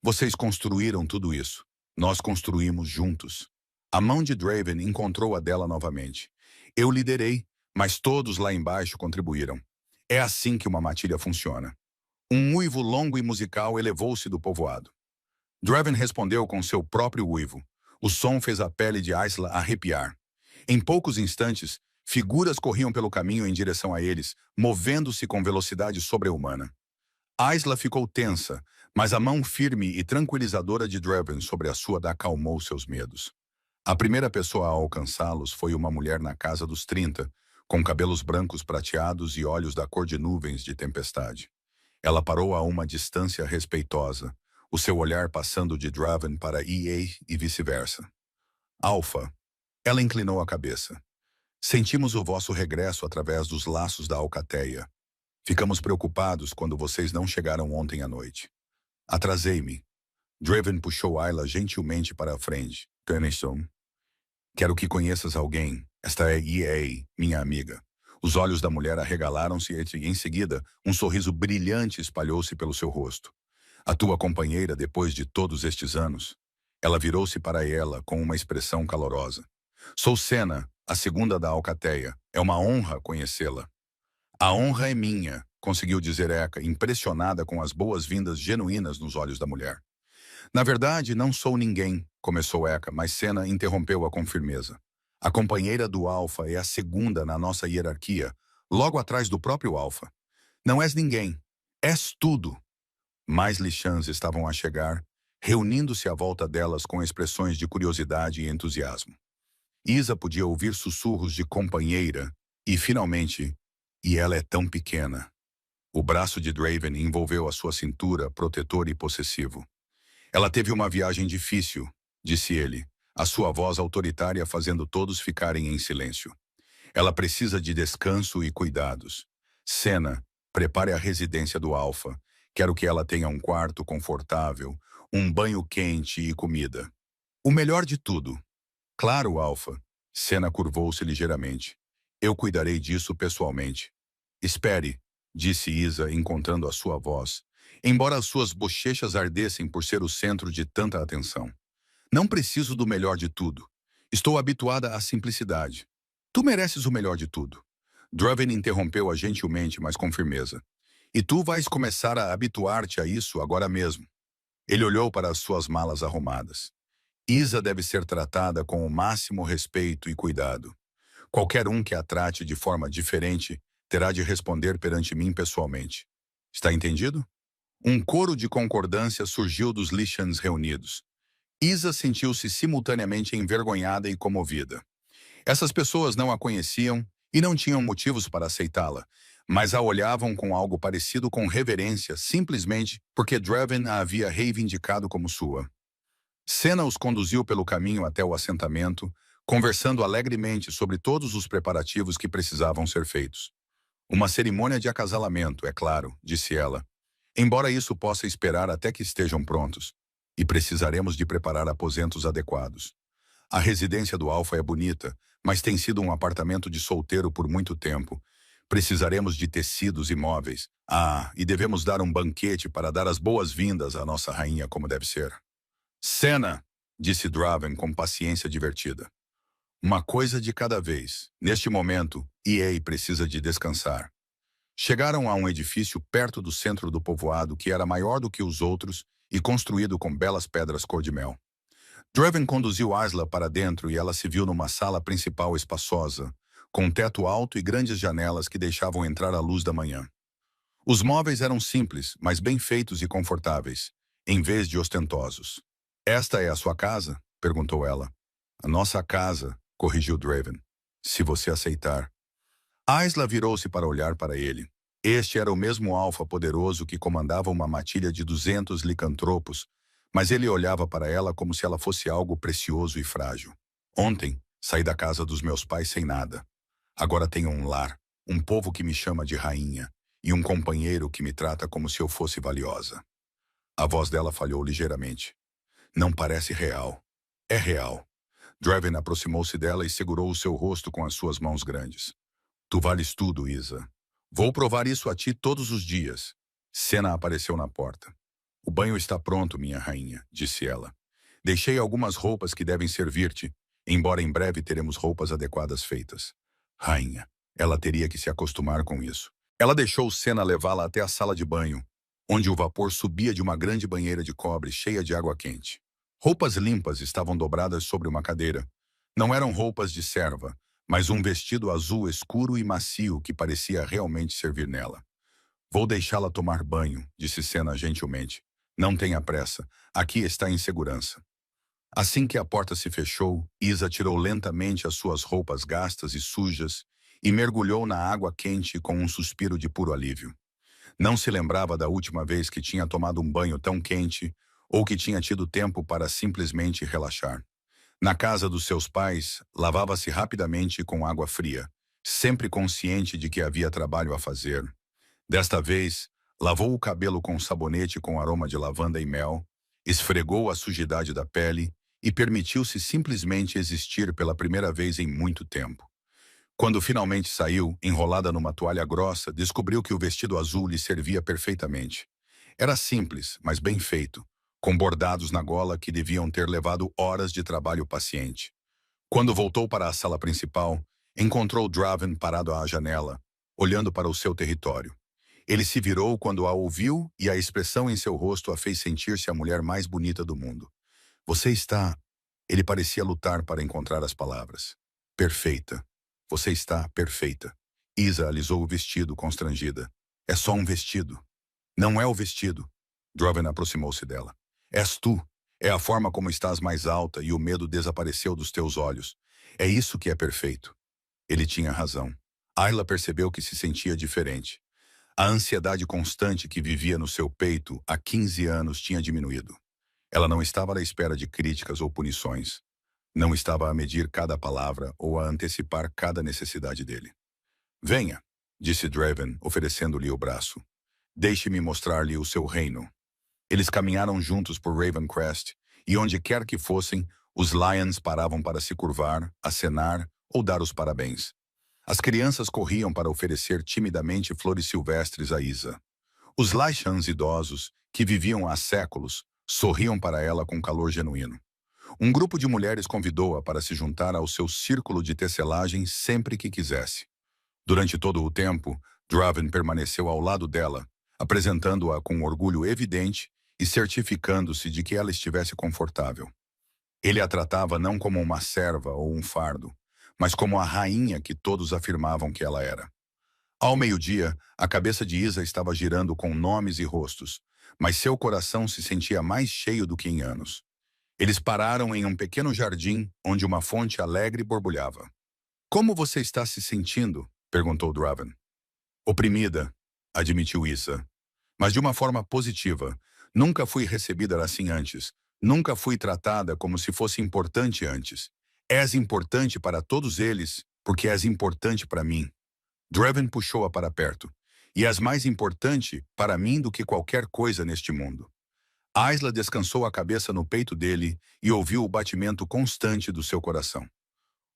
Vocês construíram tudo isso. Nós construímos juntos. A mão de Draven encontrou a dela novamente. Eu liderei, mas todos lá embaixo contribuíram. É assim que uma matilha funciona. Um uivo longo e musical elevou-se do povoado. Draven respondeu com seu próprio uivo. O som fez a pele de Isla arrepiar. Em poucos instantes, figuras corriam pelo caminho em direção a eles, movendo-se com velocidade sobre-humana. Isla ficou tensa, mas a mão firme e tranquilizadora de Draven sobre a sua acalmou seus medos. A primeira pessoa a alcançá-los foi uma mulher na casa dos 30, com cabelos brancos prateados e olhos da cor de nuvens de tempestade. Ela parou a uma distância respeitosa, o seu olhar passando de Draven para E.A. e vice-versa. Alpha. Ela inclinou a cabeça. Sentimos o vosso regresso através dos laços da Alcateia. Ficamos preocupados quando vocês não chegaram ontem à noite. Atrasei-me. Draven puxou Ayla gentilmente para a frente. Tennyson. Quero que conheças alguém. Esta é E.A., minha amiga. Os olhos da mulher arregalaram-se e, em seguida, um sorriso brilhante espalhou-se pelo seu rosto. A tua companheira, depois de todos estes anos? Ela virou-se para ela com uma expressão calorosa. Sou Senna, a segunda da Alcateia. É uma honra conhecê-la. A honra é minha, conseguiu dizer Eka, impressionada com as boas-vindas genuínas nos olhos da mulher. Na verdade, não sou ninguém, começou Eka, mas Senna interrompeu-a com firmeza. A companheira do Alfa é a segunda na nossa hierarquia, logo atrás do próprio Alfa. Não és ninguém, és tudo. Mais Lichans estavam a chegar, reunindo-se à volta delas com expressões de curiosidade e entusiasmo. Isa podia ouvir sussurros de companheira e, finalmente, e ela é tão pequena. O braço de Draven envolveu a sua cintura, protetor e possessivo. Ela teve uma viagem difícil, disse ele, a sua voz autoritária fazendo todos ficarem em silêncio. Ela precisa de descanso e cuidados. Senna, prepare a residência do Alpha. Quero que ela tenha um quarto confortável, um banho quente e comida. O melhor de tudo. Claro, Alpha. Senna curvou-se ligeiramente. Eu cuidarei disso pessoalmente. Espere, disse Isa, encontrando a sua voz, embora as suas bochechas ardessem por ser o centro de tanta atenção. Não preciso do melhor de tudo. Estou habituada à simplicidade. Tu mereces o melhor de tudo. Draven interrompeu-a gentilmente, mas com firmeza. E tu vais começar a habituar-te a isso agora mesmo. Ele olhou para as suas malas arrumadas. Isa deve ser tratada com o máximo respeito e cuidado. Qualquer um que a trate de forma diferente terá de responder perante mim pessoalmente. Está entendido? Um coro de concordância surgiu dos Lishans reunidos. Isa sentiu-se simultaneamente envergonhada e comovida. Essas pessoas não a conheciam e não tinham motivos para aceitá-la, mas a olhavam com algo parecido com reverência, simplesmente porque Draven a havia reivindicado como sua. Senna os conduziu pelo caminho até o assentamento, conversando alegremente sobre todos os preparativos que precisavam ser feitos. Uma cerimônia de acasalamento, é claro, disse ela. Embora isso possa esperar até que estejam prontos, e precisaremos de preparar aposentos adequados. A residência do Alpha é bonita, mas tem sido um apartamento de solteiro por muito tempo. Precisaremos de tecidos e móveis. E devemos dar um banquete para dar as boas-vindas à nossa rainha como deve ser. Senna, disse Draven com paciência divertida. Uma coisa de cada vez. Neste momento, EA precisa de descansar. Chegaram a um edifício perto do centro do povoado que era maior do que os outros e construído com belas pedras cor-de-mel. Draven conduziu Asla para dentro e ela se viu numa sala principal espaçosa, com um teto alto e grandes janelas que deixavam entrar a luz da manhã. Os móveis eram simples, mas bem feitos e confortáveis, em vez de ostentosos. Esta é a sua casa? Perguntou ela. A nossa casa, corrigiu Draven. Se você aceitar. Asla virou-se para olhar para ele. Este era o mesmo Alpha poderoso que comandava uma matilha de 200 licantropos, mas ele olhava para ela como se ela fosse algo precioso e frágil. Ontem, saí da casa dos meus pais sem nada. Agora tenho um lar, um povo que me chama de rainha, e um companheiro que me trata como se eu fosse valiosa. A voz dela falhou ligeiramente. Não parece real. É real. Draven aproximou-se dela e segurou o seu rosto com as suas mãos grandes. Tu vales tudo, Isa. Vou provar isso a ti todos os dias. Senna apareceu na porta. O banho está pronto, minha rainha, disse ela. Deixei algumas roupas que devem servir-te, embora em breve teremos roupas adequadas feitas. Rainha, ela teria que se acostumar com isso. Ela deixou Senna levá-la até a sala de banho, onde o vapor subia de uma grande banheira de cobre cheia de água quente. Roupas limpas estavam dobradas sobre uma cadeira. Não eram roupas de serva, mas um vestido azul escuro e macio que parecia realmente servir nela. Vou deixá-la tomar banho, disse Senna gentilmente. Não tenha pressa, aqui está em segurança. Assim que a porta se fechou, Isa tirou lentamente as suas roupas gastas e sujas e mergulhou na água quente com um suspiro de puro alívio. Não se lembrava da última vez que tinha tomado um banho tão quente ou que tinha tido tempo para simplesmente relaxar. Na casa dos seus pais, lavava-se rapidamente com água fria, sempre consciente de que havia trabalho a fazer. Desta vez, lavou o cabelo com sabonete com aroma de lavanda e mel, esfregou a sujidade da pele e permitiu-se simplesmente existir pela primeira vez em muito tempo. Quando finalmente saiu, enrolada numa toalha grossa, descobriu que o vestido azul lhe servia perfeitamente. Era simples, mas bem feito, com bordados na gola que deviam ter levado horas de trabalho paciente. Quando voltou para a sala principal, encontrou Draven parado à janela, olhando para o seu território. Ele se virou quando a ouviu e a expressão em seu rosto a fez sentir-se a mulher mais bonita do mundo. Você está... Ele parecia lutar para encontrar as palavras. Perfeita. Você está perfeita. Isa alisou o vestido, constrangida. É só um vestido. Não é o vestido. Draven aproximou-se dela. És tu. É a forma como estás mais alta e o medo desapareceu dos teus olhos. É isso que é perfeito. Ele tinha razão. Ayla percebeu que se sentia diferente. A ansiedade constante que vivia no seu peito há 15 anos tinha diminuído. Ela não estava à espera de críticas ou punições. Não estava a medir cada palavra ou a antecipar cada necessidade dele. Venha, disse Draven, oferecendo-lhe o braço. Deixe-me mostrar-lhe o seu reino. Eles caminharam juntos por Ravencrest, e onde quer que fossem, os Lyons paravam para se curvar, acenar ou dar os parabéns. As crianças corriam para oferecer timidamente flores silvestres a Isa. Os Lyshans idosos, que viviam há séculos, sorriam para ela com calor genuíno. Um grupo de mulheres convidou-a para se juntar ao seu círculo de tecelagem sempre que quisesse. Durante todo o tempo, Draven permaneceu ao lado dela, apresentando-a com orgulho evidente e certificando-se de que ela estivesse confortável. Ele a tratava não como uma serva ou um fardo, mas como a rainha que todos afirmavam que ela era. Ao meio-dia, a cabeça de Isa estava girando com nomes e rostos, mas seu coração se sentia mais cheio do que em anos. Eles pararam em um pequeno jardim onde uma fonte alegre borbulhava. "Como você está se sentindo?" perguntou Draven. "Oprimida", admitiu Isa, "mas de uma forma positiva. Nunca fui recebida assim antes. Nunca fui tratada como se fosse importante antes. És importante para todos eles, porque és importante para mim." Draven puxou-a para perto. "E és mais importante para mim do que qualquer coisa neste mundo." Isla descansou a cabeça no peito dele e ouviu o batimento constante do seu coração.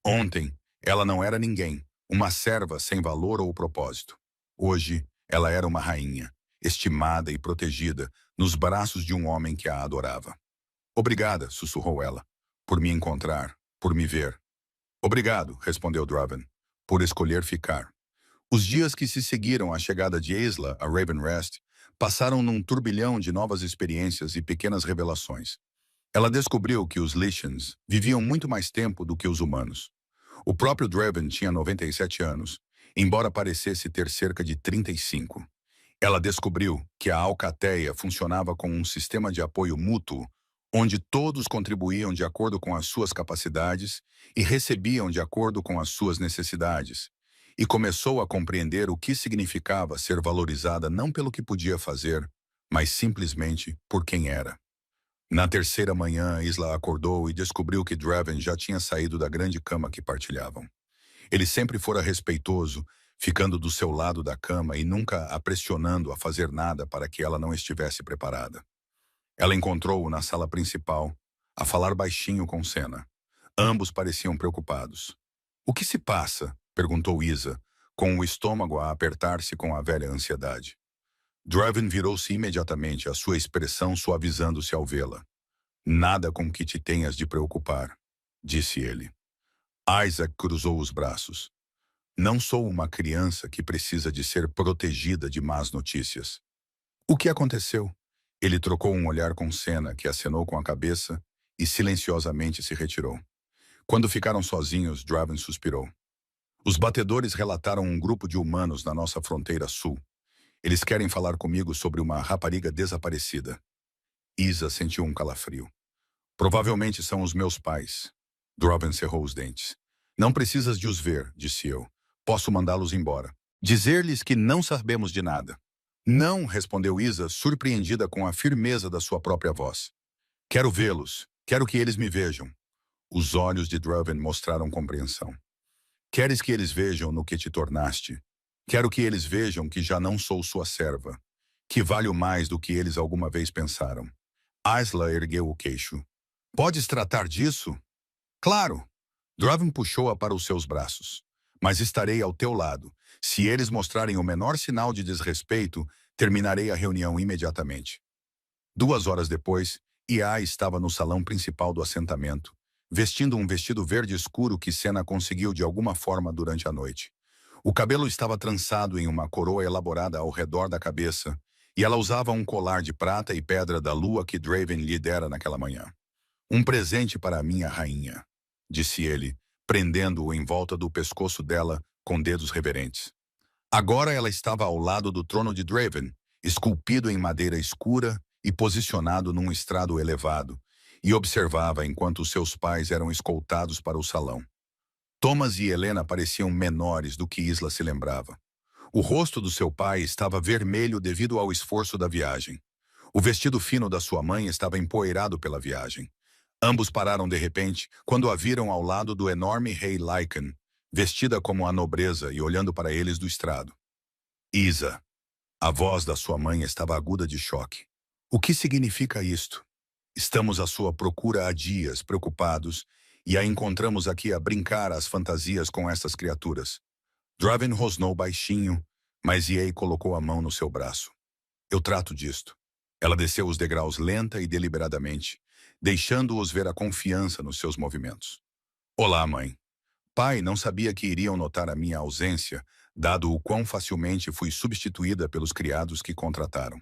Ontem, ela não era ninguém, uma serva sem valor ou propósito. Hoje, ela era uma rainha, estimada e protegida, nos braços de um homem que a adorava. "Obrigada", sussurrou ela, "por me encontrar, por me ver." "Obrigado", respondeu Draven, "por escolher ficar." Os dias que se seguiram à chegada de Isla a Ravenrest passaram num turbilhão de novas experiências e pequenas revelações. Ela descobriu que os Lyshans viviam muito mais tempo do que os humanos. O próprio Draven tinha 97 anos, embora parecesse ter cerca de 35. Ela descobriu que a Alcateia funcionava como um sistema de apoio mútuo, onde todos contribuíam de acordo com as suas capacidades e recebiam de acordo com as suas necessidades, e começou a compreender o que significava ser valorizada não pelo que podia fazer, mas simplesmente por quem era. Na terceira manhã, Isla acordou e descobriu que Draven já tinha saído da grande cama que partilhavam. Ele sempre fora respeitoso, ficando do seu lado da cama e nunca a pressionando a fazer nada para que ela não estivesse preparada. Ela encontrou-o na sala principal, a falar baixinho com Senna. Ambos pareciam preocupados. "O que se passa?" perguntou Isa, com o estômago a apertar-se com a velha ansiedade. Draven virou-se imediatamente, a sua expressão suavizando-se ao vê-la. "Nada com que te tenhas de preocupar", disse ele. Isaac cruzou os braços. "Não sou uma criança que precisa de ser protegida de más notícias." "O que aconteceu?" Ele trocou um olhar com Senna, que acenou com a cabeça e silenciosamente se retirou. Quando ficaram sozinhos, Draven suspirou. "Os batedores relataram um grupo de humanos na nossa fronteira sul. Eles querem falar comigo sobre uma rapariga desaparecida." Isa sentiu um calafrio. "Provavelmente são os meus pais." Draven cerrou os dentes. "Não precisas de os ver", disse eu. "Posso mandá-los embora. Dizer-lhes que não sabemos de nada." "Não", respondeu Isa, surpreendida com a firmeza da sua própria voz. "Quero vê-los. Quero que eles me vejam." Os olhos de Draven mostraram compreensão. "Queres que eles vejam no que te tornaste? Quero que eles vejam que já não sou sua serva, que valho mais do que eles alguma vez pensaram." Isla ergueu o queixo. "Podes tratar disso?" "Claro." Draven puxou-a para os seus braços. "Mas estarei ao teu lado. Se eles mostrarem o menor sinal de desrespeito, terminarei a reunião imediatamente." 2 horas depois, Ia estava no salão principal do assentamento, vestindo um vestido verde escuro que Senna conseguiu de alguma forma durante a noite. O cabelo estava trançado em uma coroa elaborada ao redor da cabeça, e ela usava um colar de prata e pedra da lua que Draven lhe dera naquela manhã. "Um presente para a minha rainha", disse ele, prendendo-o em volta do pescoço dela com dedos reverentes. Agora ela estava ao lado do trono de Draven, esculpido em madeira escura e posicionado num estrado elevado, e observava enquanto seus pais eram escoltados para o salão. Thomas e Helena pareciam menores do que Isla se lembrava. O rosto do seu pai estava vermelho devido ao esforço da viagem. O vestido fino da sua mãe estava empoeirado pela viagem. Ambos pararam de repente quando a viram ao lado do enorme rei Lycan, vestida como a nobreza e olhando para eles do estrado. Isa. A voz da sua mãe estava aguda de choque. O que significa isto? Estamos à sua procura há dias, preocupados, e a encontramos aqui a brincar às fantasias com essas criaturas. Draven rosnou baixinho, mas Yei colocou a mão no seu braço. Eu trato disto. Ela desceu os degraus lenta e deliberadamente, deixando-os ver a confiança nos seus movimentos. Olá, mãe. Pai, não sabia que iriam notar a minha ausência, dado o quão facilmente fui substituída pelos criados que contrataram.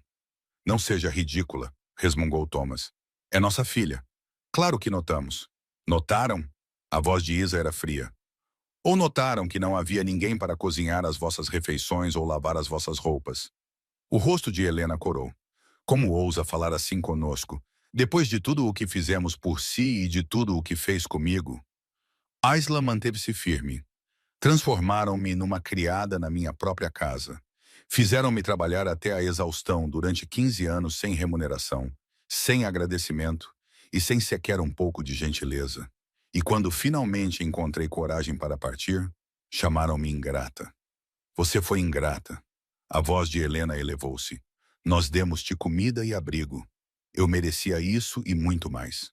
Não seja ridícula, resmungou Thomas. É nossa filha. Claro que notamos. Notaram? A voz de Isa era fria. Ou notaram que não havia ninguém para cozinhar as vossas refeições ou lavar as vossas roupas? O rosto de Helena corou. Como ousa falar assim conosco, depois de tudo o que fizemos por si e de tudo o que fez comigo? Aisla manteve-se firme. Transformaram-me numa criada na minha própria casa. Fizeram-me trabalhar até a exaustão durante 15 anos sem remuneração, sem agradecimento e sem sequer um pouco de gentileza. E quando finalmente encontrei coragem para partir, chamaram-me ingrata. Você foi ingrata. A voz de Helena elevou-se. Nós demos-te comida e abrigo. Eu merecia isso e muito mais.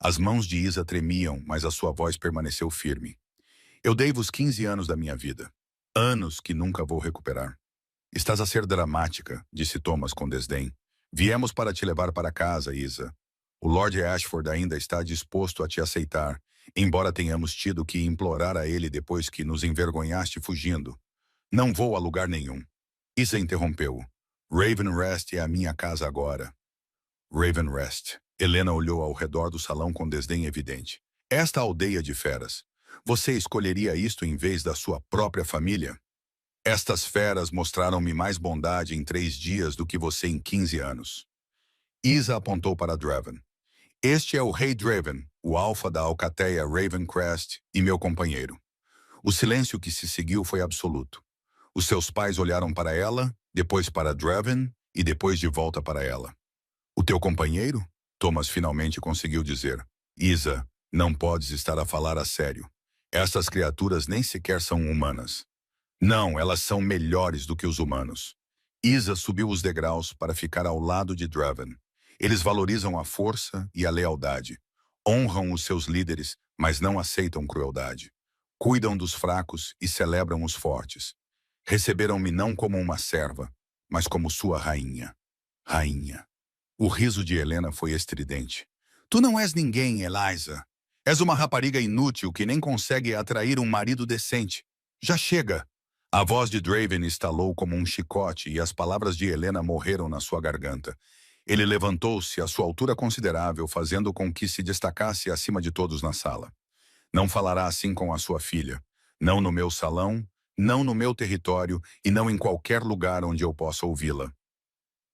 As mãos de Isa tremiam, mas a sua voz permaneceu firme. Eu dei-vos 15 anos da minha vida. Anos que nunca vou recuperar. Estás a ser dramática, disse Thomas com desdém. Viemos para te levar para casa, Isa. O Lord Ashford ainda está disposto a te aceitar, embora tenhamos tido que implorar a ele depois que nos envergonhaste fugindo. Não vou a lugar nenhum. Isa interrompeu. Ravenrest é a minha casa agora. Ravenrest. Helena olhou ao redor do salão com desdém evidente. Esta aldeia de feras. Você escolheria isto em vez da sua própria família? Estas feras mostraram-me mais bondade em 3 dias do que você em 15 anos. Isa apontou para Draven. Este é o Rei Draven, o alfa da alcateia Ravencrest e meu companheiro. O silêncio que se seguiu foi absoluto. Os seus pais olharam para ela, depois para Draven e depois de volta para ela. O teu companheiro? Thomas finalmente conseguiu dizer. Isa, não podes estar a falar a sério. Estas criaturas nem sequer são humanas. Não, elas são melhores do que os humanos. Isa subiu os degraus para ficar ao lado de Draven. Eles valorizam a força e a lealdade. Honram os seus líderes, mas não aceitam crueldade. Cuidam dos fracos e celebram os fortes. Receberam-me não como uma serva, mas como sua rainha. Rainha. O riso de Helena foi estridente. Tu não és ninguém, Eliza. És uma rapariga inútil que nem consegue atrair um marido decente. Já chega. A voz de Draven estalou como um chicote e as palavras de Helena morreram na sua garganta. Ele levantou-se à sua altura considerável, fazendo com que se destacasse acima de todos na sala. Não falará assim com a sua filha. Não no meu salão, não no meu território e não em qualquer lugar onde eu possa ouvi-la.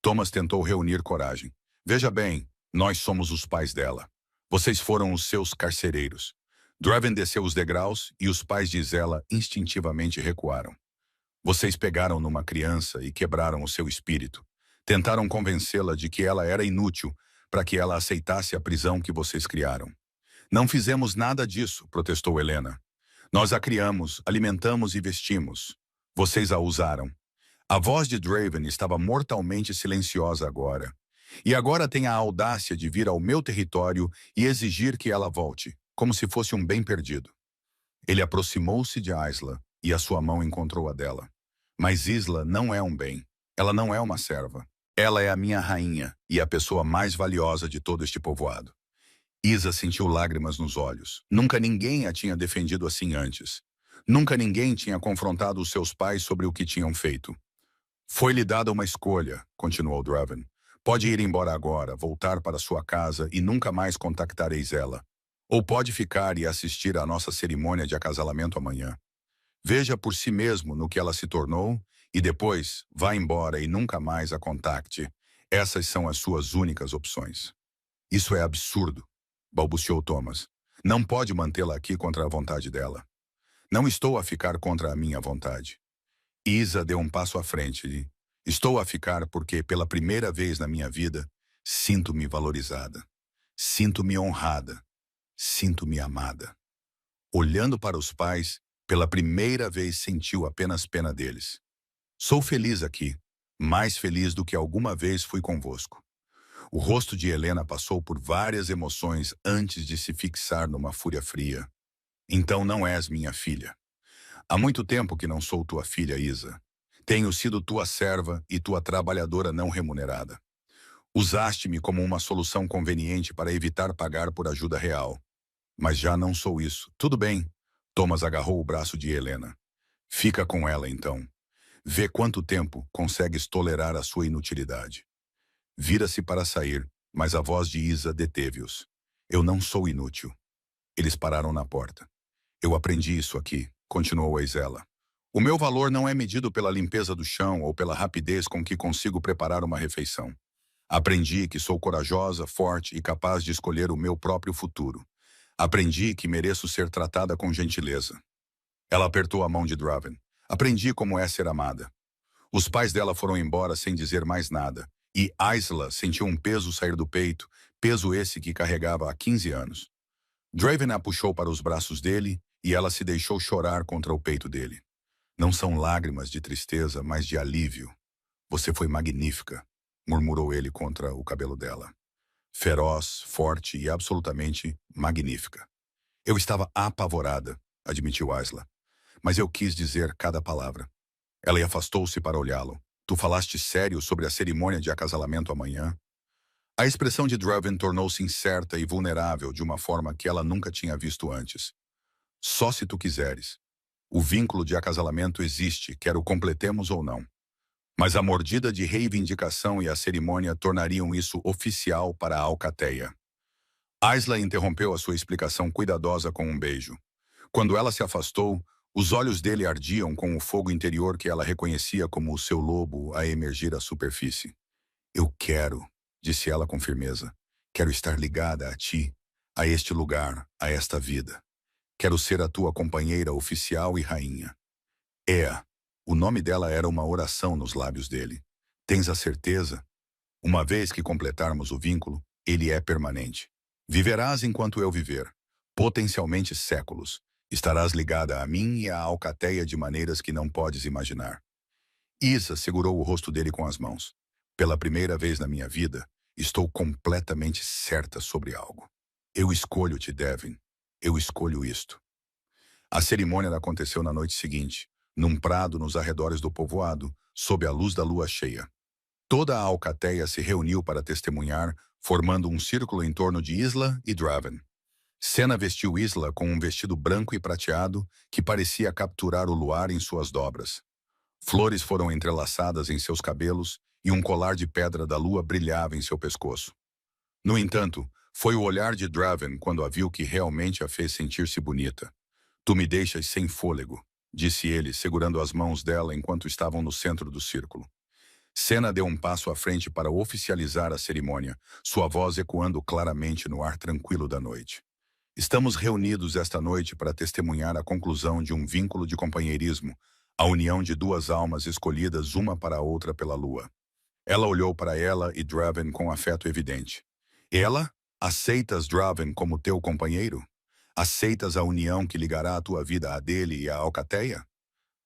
Thomas tentou reunir coragem. Veja bem, nós somos os pais dela. Vocês foram os seus carcereiros. Draven desceu os degraus e os pais de Zela instintivamente recuaram. Vocês pegaram numa criança e quebraram o seu espírito. Tentaram convencê-la de que ela era inútil para que ela aceitasse a prisão que vocês criaram. Não fizemos nada disso, protestou Helena. Nós a criamos, alimentamos e vestimos. Vocês a usaram. A voz de Draven estava mortalmente silenciosa agora. E agora tem a audácia de vir ao meu território e exigir que ela volte, como se fosse um bem perdido. Ele aproximou-se de Aisla e a sua mão encontrou a dela. Mas Isla não é um bem. Ela não é uma serva. Ela é a minha rainha e a pessoa mais valiosa de todo este povoado. Isa sentiu lágrimas nos olhos. Nunca ninguém a tinha defendido assim antes. Nunca ninguém tinha confrontado os seus pais sobre o que tinham feito. Foi-lhe dada uma escolha, continuou Draven. Pode ir embora agora, voltar para sua casa e nunca mais contactareis ela. Ou pode ficar e assistir à nossa cerimônia de acasalamento amanhã. Veja por si mesmo no que ela se tornou e depois vá embora e nunca mais a contacte. Essas são as suas únicas opções. Isso é absurdo, balbuciou Thomas. Não pode mantê-la aqui contra a vontade dela. Não estou a ficar contra a minha vontade. Isa deu um passo à frente. Estou a ficar porque, pela primeira vez na minha vida, sinto-me valorizada. Sinto-me honrada. Sinto-me amada. Olhando para os pais, pela primeira vez sentiu apenas pena deles. Sou feliz aqui, mais feliz do que alguma vez fui convosco. O rosto de Helena passou por várias emoções antes de se fixar numa fúria fria. Então não és minha filha. Há muito tempo que não sou tua filha, Isa. Tenho sido tua serva e tua trabalhadora não remunerada. Usaste-me como uma solução conveniente para evitar pagar por ajuda real. Mas já não sou isso. Tudo bem. Thomas agarrou o braço de Helena. Fica com ela, então. Vê quanto tempo consegues tolerar a sua inutilidade. Vira-se para sair, mas a voz de Isa deteve-os. Eu não sou inútil. Eles pararam na porta. Eu aprendi isso aqui, continuou a Isela. O meu valor não é medido pela limpeza do chão ou pela rapidez com que consigo preparar uma refeição. Aprendi que sou corajosa, forte e capaz de escolher o meu próprio futuro. Aprendi que mereço ser tratada com gentileza. Ela apertou a mão de Draven. Aprendi como é ser amada. Os pais dela foram embora sem dizer mais nada, e Isla sentiu um peso sair do peito, peso esse que carregava há 15 anos. Draven a puxou para os braços dele e ela se deixou chorar contra o peito dele. Não são lágrimas de tristeza, mas de alívio. Você foi magnífica, murmurou ele contra o cabelo dela. Feroz, forte e absolutamente magnífica. Eu estava apavorada, admitiu Isla, mas eu quis dizer cada palavra. Ela afastou-se para olhá-lo. Tu falaste sério sobre a cerimônia de acasalamento amanhã? A expressão de Draven tornou-se incerta e vulnerável de uma forma que ela nunca tinha visto antes. Só se tu quiseres. O vínculo de acasalamento existe, quer o completemos ou não. Mas a mordida de reivindicação e a cerimônia tornariam isso oficial para a alcateia. Isla interrompeu a sua explicação cuidadosa com um beijo. Quando ela se afastou, os olhos dele ardiam com o fogo interior que ela reconhecia como o seu lobo a emergir à superfície. Eu quero, disse ela com firmeza. Quero estar ligada a ti, a este lugar, a esta vida. Quero ser a tua companheira oficial e rainha. Ea, o nome dela era uma oração nos lábios dele. Tens a certeza? Uma vez que completarmos o vínculo, ele é permanente. Viverás enquanto eu viver, potencialmente séculos. Estarás ligada a mim e à alcateia de maneiras que não podes imaginar. Isa segurou o rosto dele com as mãos. Pela primeira vez na minha vida, estou completamente certa sobre algo. Eu escolho-te, Devin. Eu escolho isto. A cerimônia aconteceu na noite seguinte, num prado nos arredores do povoado, sob a luz da lua cheia. Toda a alcateia se reuniu para testemunhar, formando um círculo em torno de Isla e Draven. Senna vestiu Isla com um vestido branco e prateado que parecia capturar o luar em suas dobras. Flores foram entrelaçadas em seus cabelos e um colar de pedra da lua brilhava em seu pescoço. No entanto, foi o olhar de Draven quando a viu que realmente a fez sentir-se bonita. Tu me deixas sem fôlego, disse ele, segurando as mãos dela enquanto estavam no centro do círculo. Senna deu um passo à frente para oficializar a cerimônia, sua voz ecoando claramente no ar tranquilo da noite. Estamos reunidos esta noite para testemunhar a conclusão de um vínculo de companheirismo, a união de duas almas escolhidas uma para a outra pela lua. Ela olhou para ela e Draven com afeto evidente. Ela? Aceitas Draven como teu companheiro? Aceitas a união que ligará a tua vida à dele e à alcateia?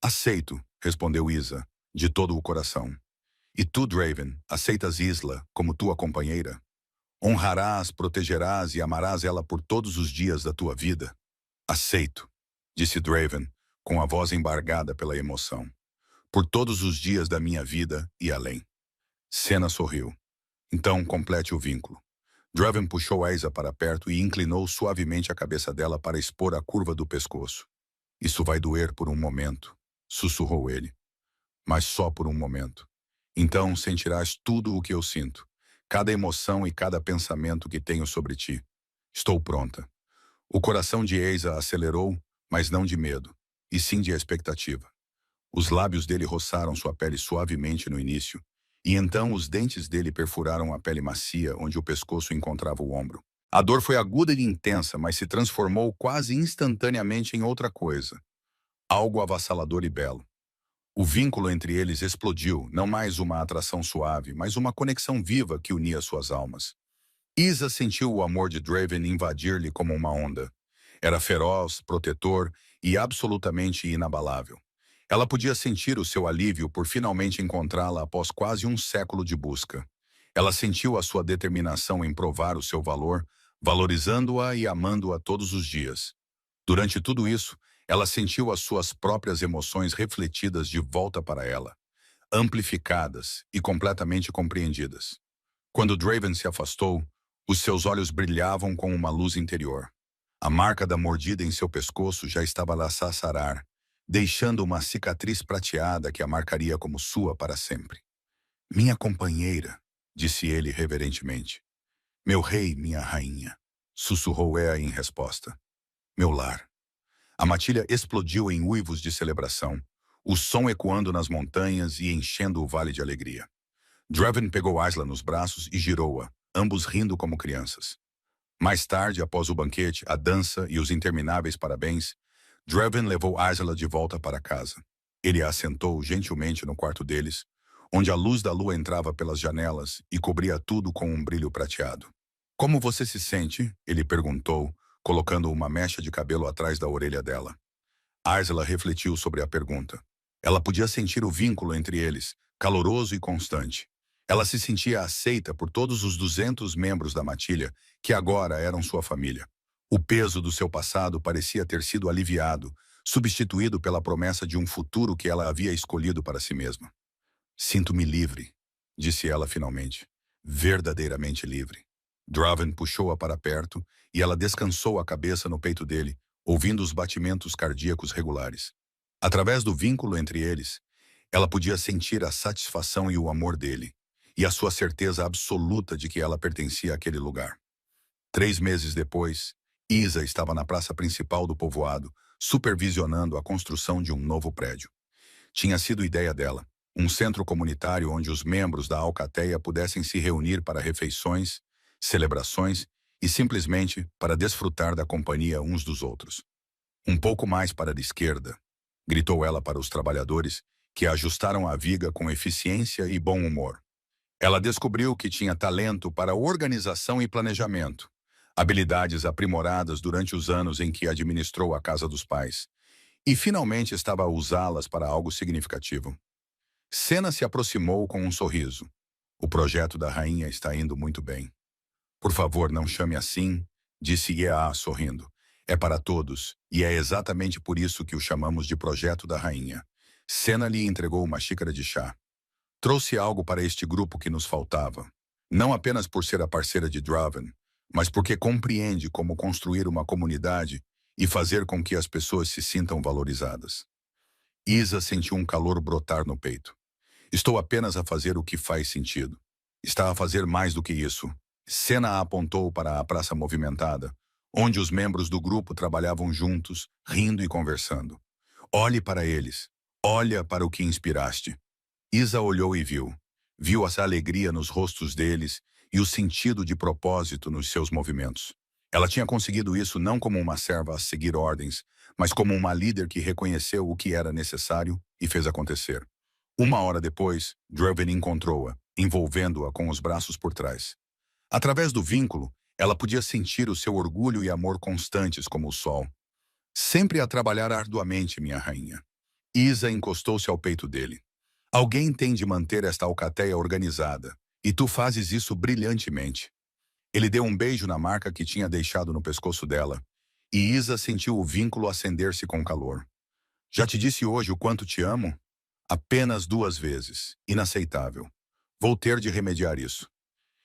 Aceito, respondeu Isa, de todo o coração. E tu, Draven, aceitas Isla como tua companheira? Honrarás, protegerás e amarás ela por todos os dias da tua vida? Aceito, disse Draven, com a voz embargada pela emoção. Por todos os dias da minha vida e além. Senna sorriu. Então, complete o vínculo. Draven puxou Isa para perto e inclinou suavemente a cabeça dela para expor a curva do pescoço. Isso vai doer por um momento, sussurrou ele. Mas só por um momento. Então sentirás tudo o que eu sinto, cada emoção e cada pensamento que tenho sobre ti. Estou pronta. O coração de Isa acelerou, mas não de medo, e sim de expectativa. Os lábios dele roçaram sua pele suavemente no início, e então os dentes dele perfuraram a pele macia onde o pescoço encontrava o ombro. A dor foi aguda e intensa, mas se transformou quase instantaneamente em outra coisa. Algo avassalador e belo. O vínculo entre eles explodiu, não mais uma atração suave, mas uma conexão viva que unia suas almas. Isa sentiu o amor de Draven invadir-lhe como uma onda. Era feroz, protetor e absolutamente inabalável. Ela podia sentir o seu alívio por finalmente encontrá-la após quase um século de busca. Ela sentiu a sua determinação em provar o seu valor, valorizando-a e amando-a todos os dias. Durante tudo isso, ela sentiu as suas próprias emoções refletidas de volta para ela, amplificadas e completamente compreendidas. Quando Draven se afastou, os seus olhos brilhavam com uma luz interior. A marca da mordida em seu pescoço já estava a sarar, deixando uma cicatriz prateada que a marcaria como sua para sempre. Minha companheira, disse ele reverentemente. Meu rei, minha rainha, sussurrou Ea em resposta. Meu lar. A matilha explodiu em uivos de celebração, o som ecoando nas montanhas e enchendo o vale de alegria. Draven pegou Aisla nos braços e girou-a, ambos rindo como crianças. Mais tarde, após o banquete, a dança e os intermináveis parabéns, Draven levou Aisla de volta para casa. Ele a assentou gentilmente no quarto deles, onde a luz da lua entrava pelas janelas e cobria tudo com um brilho prateado. Como você se sente? Ele perguntou, colocando uma mecha de cabelo atrás da orelha dela. Aisla refletiu sobre a pergunta. Ela podia sentir o vínculo entre eles, caloroso e constante. Ela se sentia aceita por todos os 200 membros da matilha, que agora eram sua família. O peso do seu passado parecia ter sido aliviado, substituído pela promessa de um futuro que ela havia escolhido para si mesma. Sinto-me livre, disse ela finalmente. Verdadeiramente livre. Draven puxou-a para perto e ela descansou a cabeça no peito dele, ouvindo os batimentos cardíacos regulares. Através do vínculo entre eles, ela podia sentir a satisfação e o amor dele, e a sua certeza absoluta de que ela pertencia àquele lugar. 3 meses depois, Isa estava na praça principal do povoado, supervisionando a construção de um novo prédio. Tinha sido ideia dela, um centro comunitário onde os membros da alcateia pudessem se reunir para refeições, celebrações e simplesmente para desfrutar da companhia uns dos outros. Um pouco mais para a esquerda, gritou ela para os trabalhadores, que ajustaram a viga com eficiência e bom humor. Ela descobriu que tinha talento para organização e planejamento, habilidades aprimoradas durante os anos em que administrou a casa dos pais, e finalmente estava a usá-las para algo significativo. Senna se aproximou com um sorriso. O projeto da rainha está indo muito bem. Por favor, não chame assim, disse Ea sorrindo. É para todos, e é exatamente por isso que o chamamos de projeto da rainha. Senna lhe entregou uma xícara de chá. Trouxe algo para este grupo que nos faltava. Não apenas por ser a parceira de Draven, mas porque compreende como construir uma comunidade e fazer com que as pessoas se sintam valorizadas. Isa sentiu um calor brotar no peito. Estou apenas a fazer o que faz sentido. Está a fazer mais do que isso. Senna apontou para a praça movimentada, onde os membros do grupo trabalhavam juntos, rindo e conversando. Olhe para eles. Olha para o que inspiraste. Isa olhou e viu. Viu essa alegria nos rostos deles e o sentido de propósito nos seus movimentos. Ela tinha conseguido isso não como uma serva a seguir ordens, mas como uma líder que reconheceu o que era necessário e fez acontecer. 1 hora depois, Draven encontrou-a, envolvendo-a com os braços por trás. Através do vínculo, ela podia sentir o seu orgulho e amor constantes como o sol. Sempre a trabalhar arduamente, minha rainha. Isa encostou-se ao peito dele. Alguém tem de manter esta alcateia organizada, e tu fazes isso brilhantemente. Ele deu um beijo na marca que tinha deixado no pescoço dela, e Isa sentiu o vínculo acender-se com calor. Já te disse hoje o quanto te amo? Apenas 2 vezes. Inaceitável. Vou ter de remediar isso.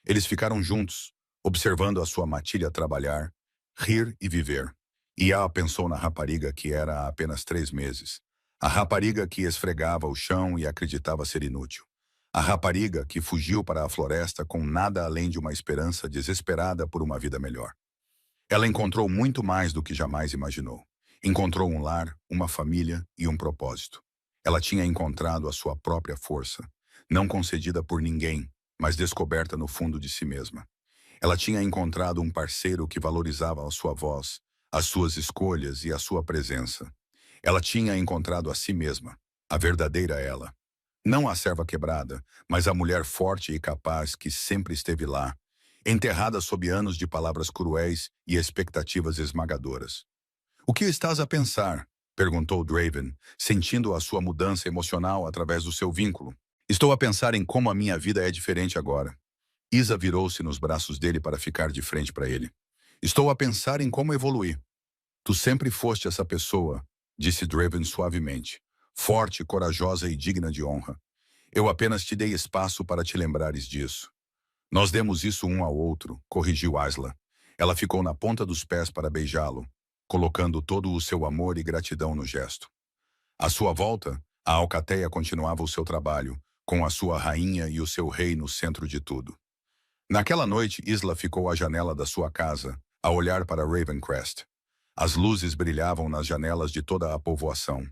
Eles ficaram juntos, observando a sua matilha trabalhar, rir e viver. E Ea pensou na rapariga que era há apenas 3 meses. A rapariga que esfregava o chão e acreditava ser inútil. A rapariga que fugiu para a floresta com nada além de uma esperança desesperada por uma vida melhor. Ela encontrou muito mais do que jamais imaginou. Encontrou um lar, uma família e um propósito. Ela tinha encontrado a sua própria força, não concedida por ninguém, mas descoberta no fundo de si mesma. Ela tinha encontrado um parceiro que valorizava a sua voz, as suas escolhas e a sua presença. Ela tinha encontrado a si mesma. A verdadeira ela. Não a serva quebrada, mas a mulher forte e capaz que sempre esteve lá, enterrada sob anos de palavras cruéis e expectativas esmagadoras. O que estás a pensar? Perguntou Draven, sentindo a sua mudança emocional através do seu vínculo. Estou a pensar em como a minha vida é diferente agora. Isa virou-se nos braços dele para ficar de frente para ele. Estou a pensar em como evoluir. Tu sempre foste essa pessoa, disse Draven suavemente. Forte, corajosa e digna de honra. Eu apenas te dei espaço para te lembrares disso. Nós demos isso um ao outro, corrigiu Asla. Ela ficou na ponta dos pés para beijá-lo, colocando todo o seu amor e gratidão no gesto. À sua volta, a alcateia continuava o seu trabalho, com a sua rainha e o seu rei no centro de tudo. Naquela noite, Isla ficou à janela da sua casa, a olhar para Ravencrest. As luzes brilhavam nas janelas de toda a povoação.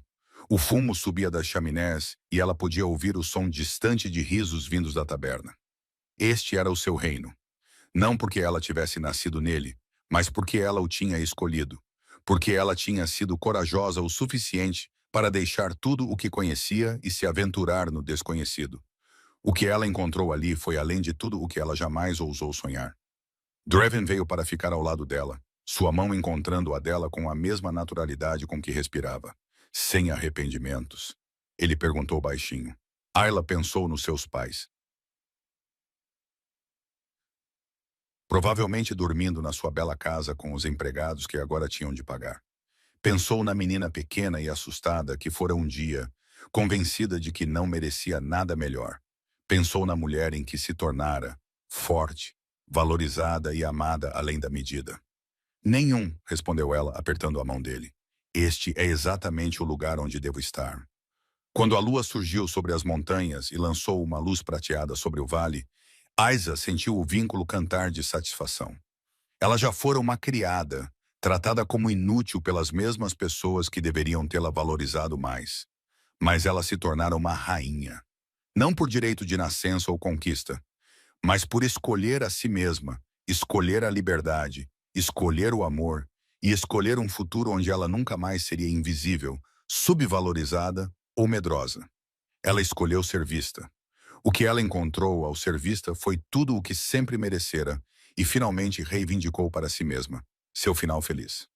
O fumo subia das chaminés e ela podia ouvir o som distante de risos vindos da taberna. Este era o seu reino. Não porque ela tivesse nascido nele, mas porque ela o tinha escolhido. Porque ela tinha sido corajosa o suficiente para deixar tudo o que conhecia e se aventurar no desconhecido. O que ela encontrou ali foi além de tudo o que ela jamais ousou sonhar. Draven veio para ficar ao lado dela, sua mão encontrando a dela com a mesma naturalidade com que respirava. Sem arrependimentos. Ele perguntou baixinho. Ayla pensou nos seus pais. Provavelmente dormindo na sua bela casa com os empregados que agora tinham de pagar. Pensou na menina pequena e assustada que fora um dia, convencida de que não merecia nada melhor. Pensou na mulher em que se tornara, forte, valorizada e amada além da medida. Nenhum, respondeu ela, apertando a mão dele. Este é exatamente o lugar onde devo estar. Quando a lua surgiu sobre as montanhas e lançou uma luz prateada sobre o vale, Aiza sentiu o vínculo cantar de satisfação. Ela já fora uma criada, tratada como inútil pelas mesmas pessoas que deveriam tê-la valorizado mais. Mas ela se tornara uma rainha. Não por direito de nascença ou conquista, mas por escolher a si mesma, escolher a liberdade, escolher o amor e escolher um futuro onde ela nunca mais seria invisível, subvalorizada ou medrosa. Ela escolheu ser vista. O que ela encontrou ao ser vista foi tudo o que sempre merecera e finalmente reivindicou para si mesma, seu final feliz.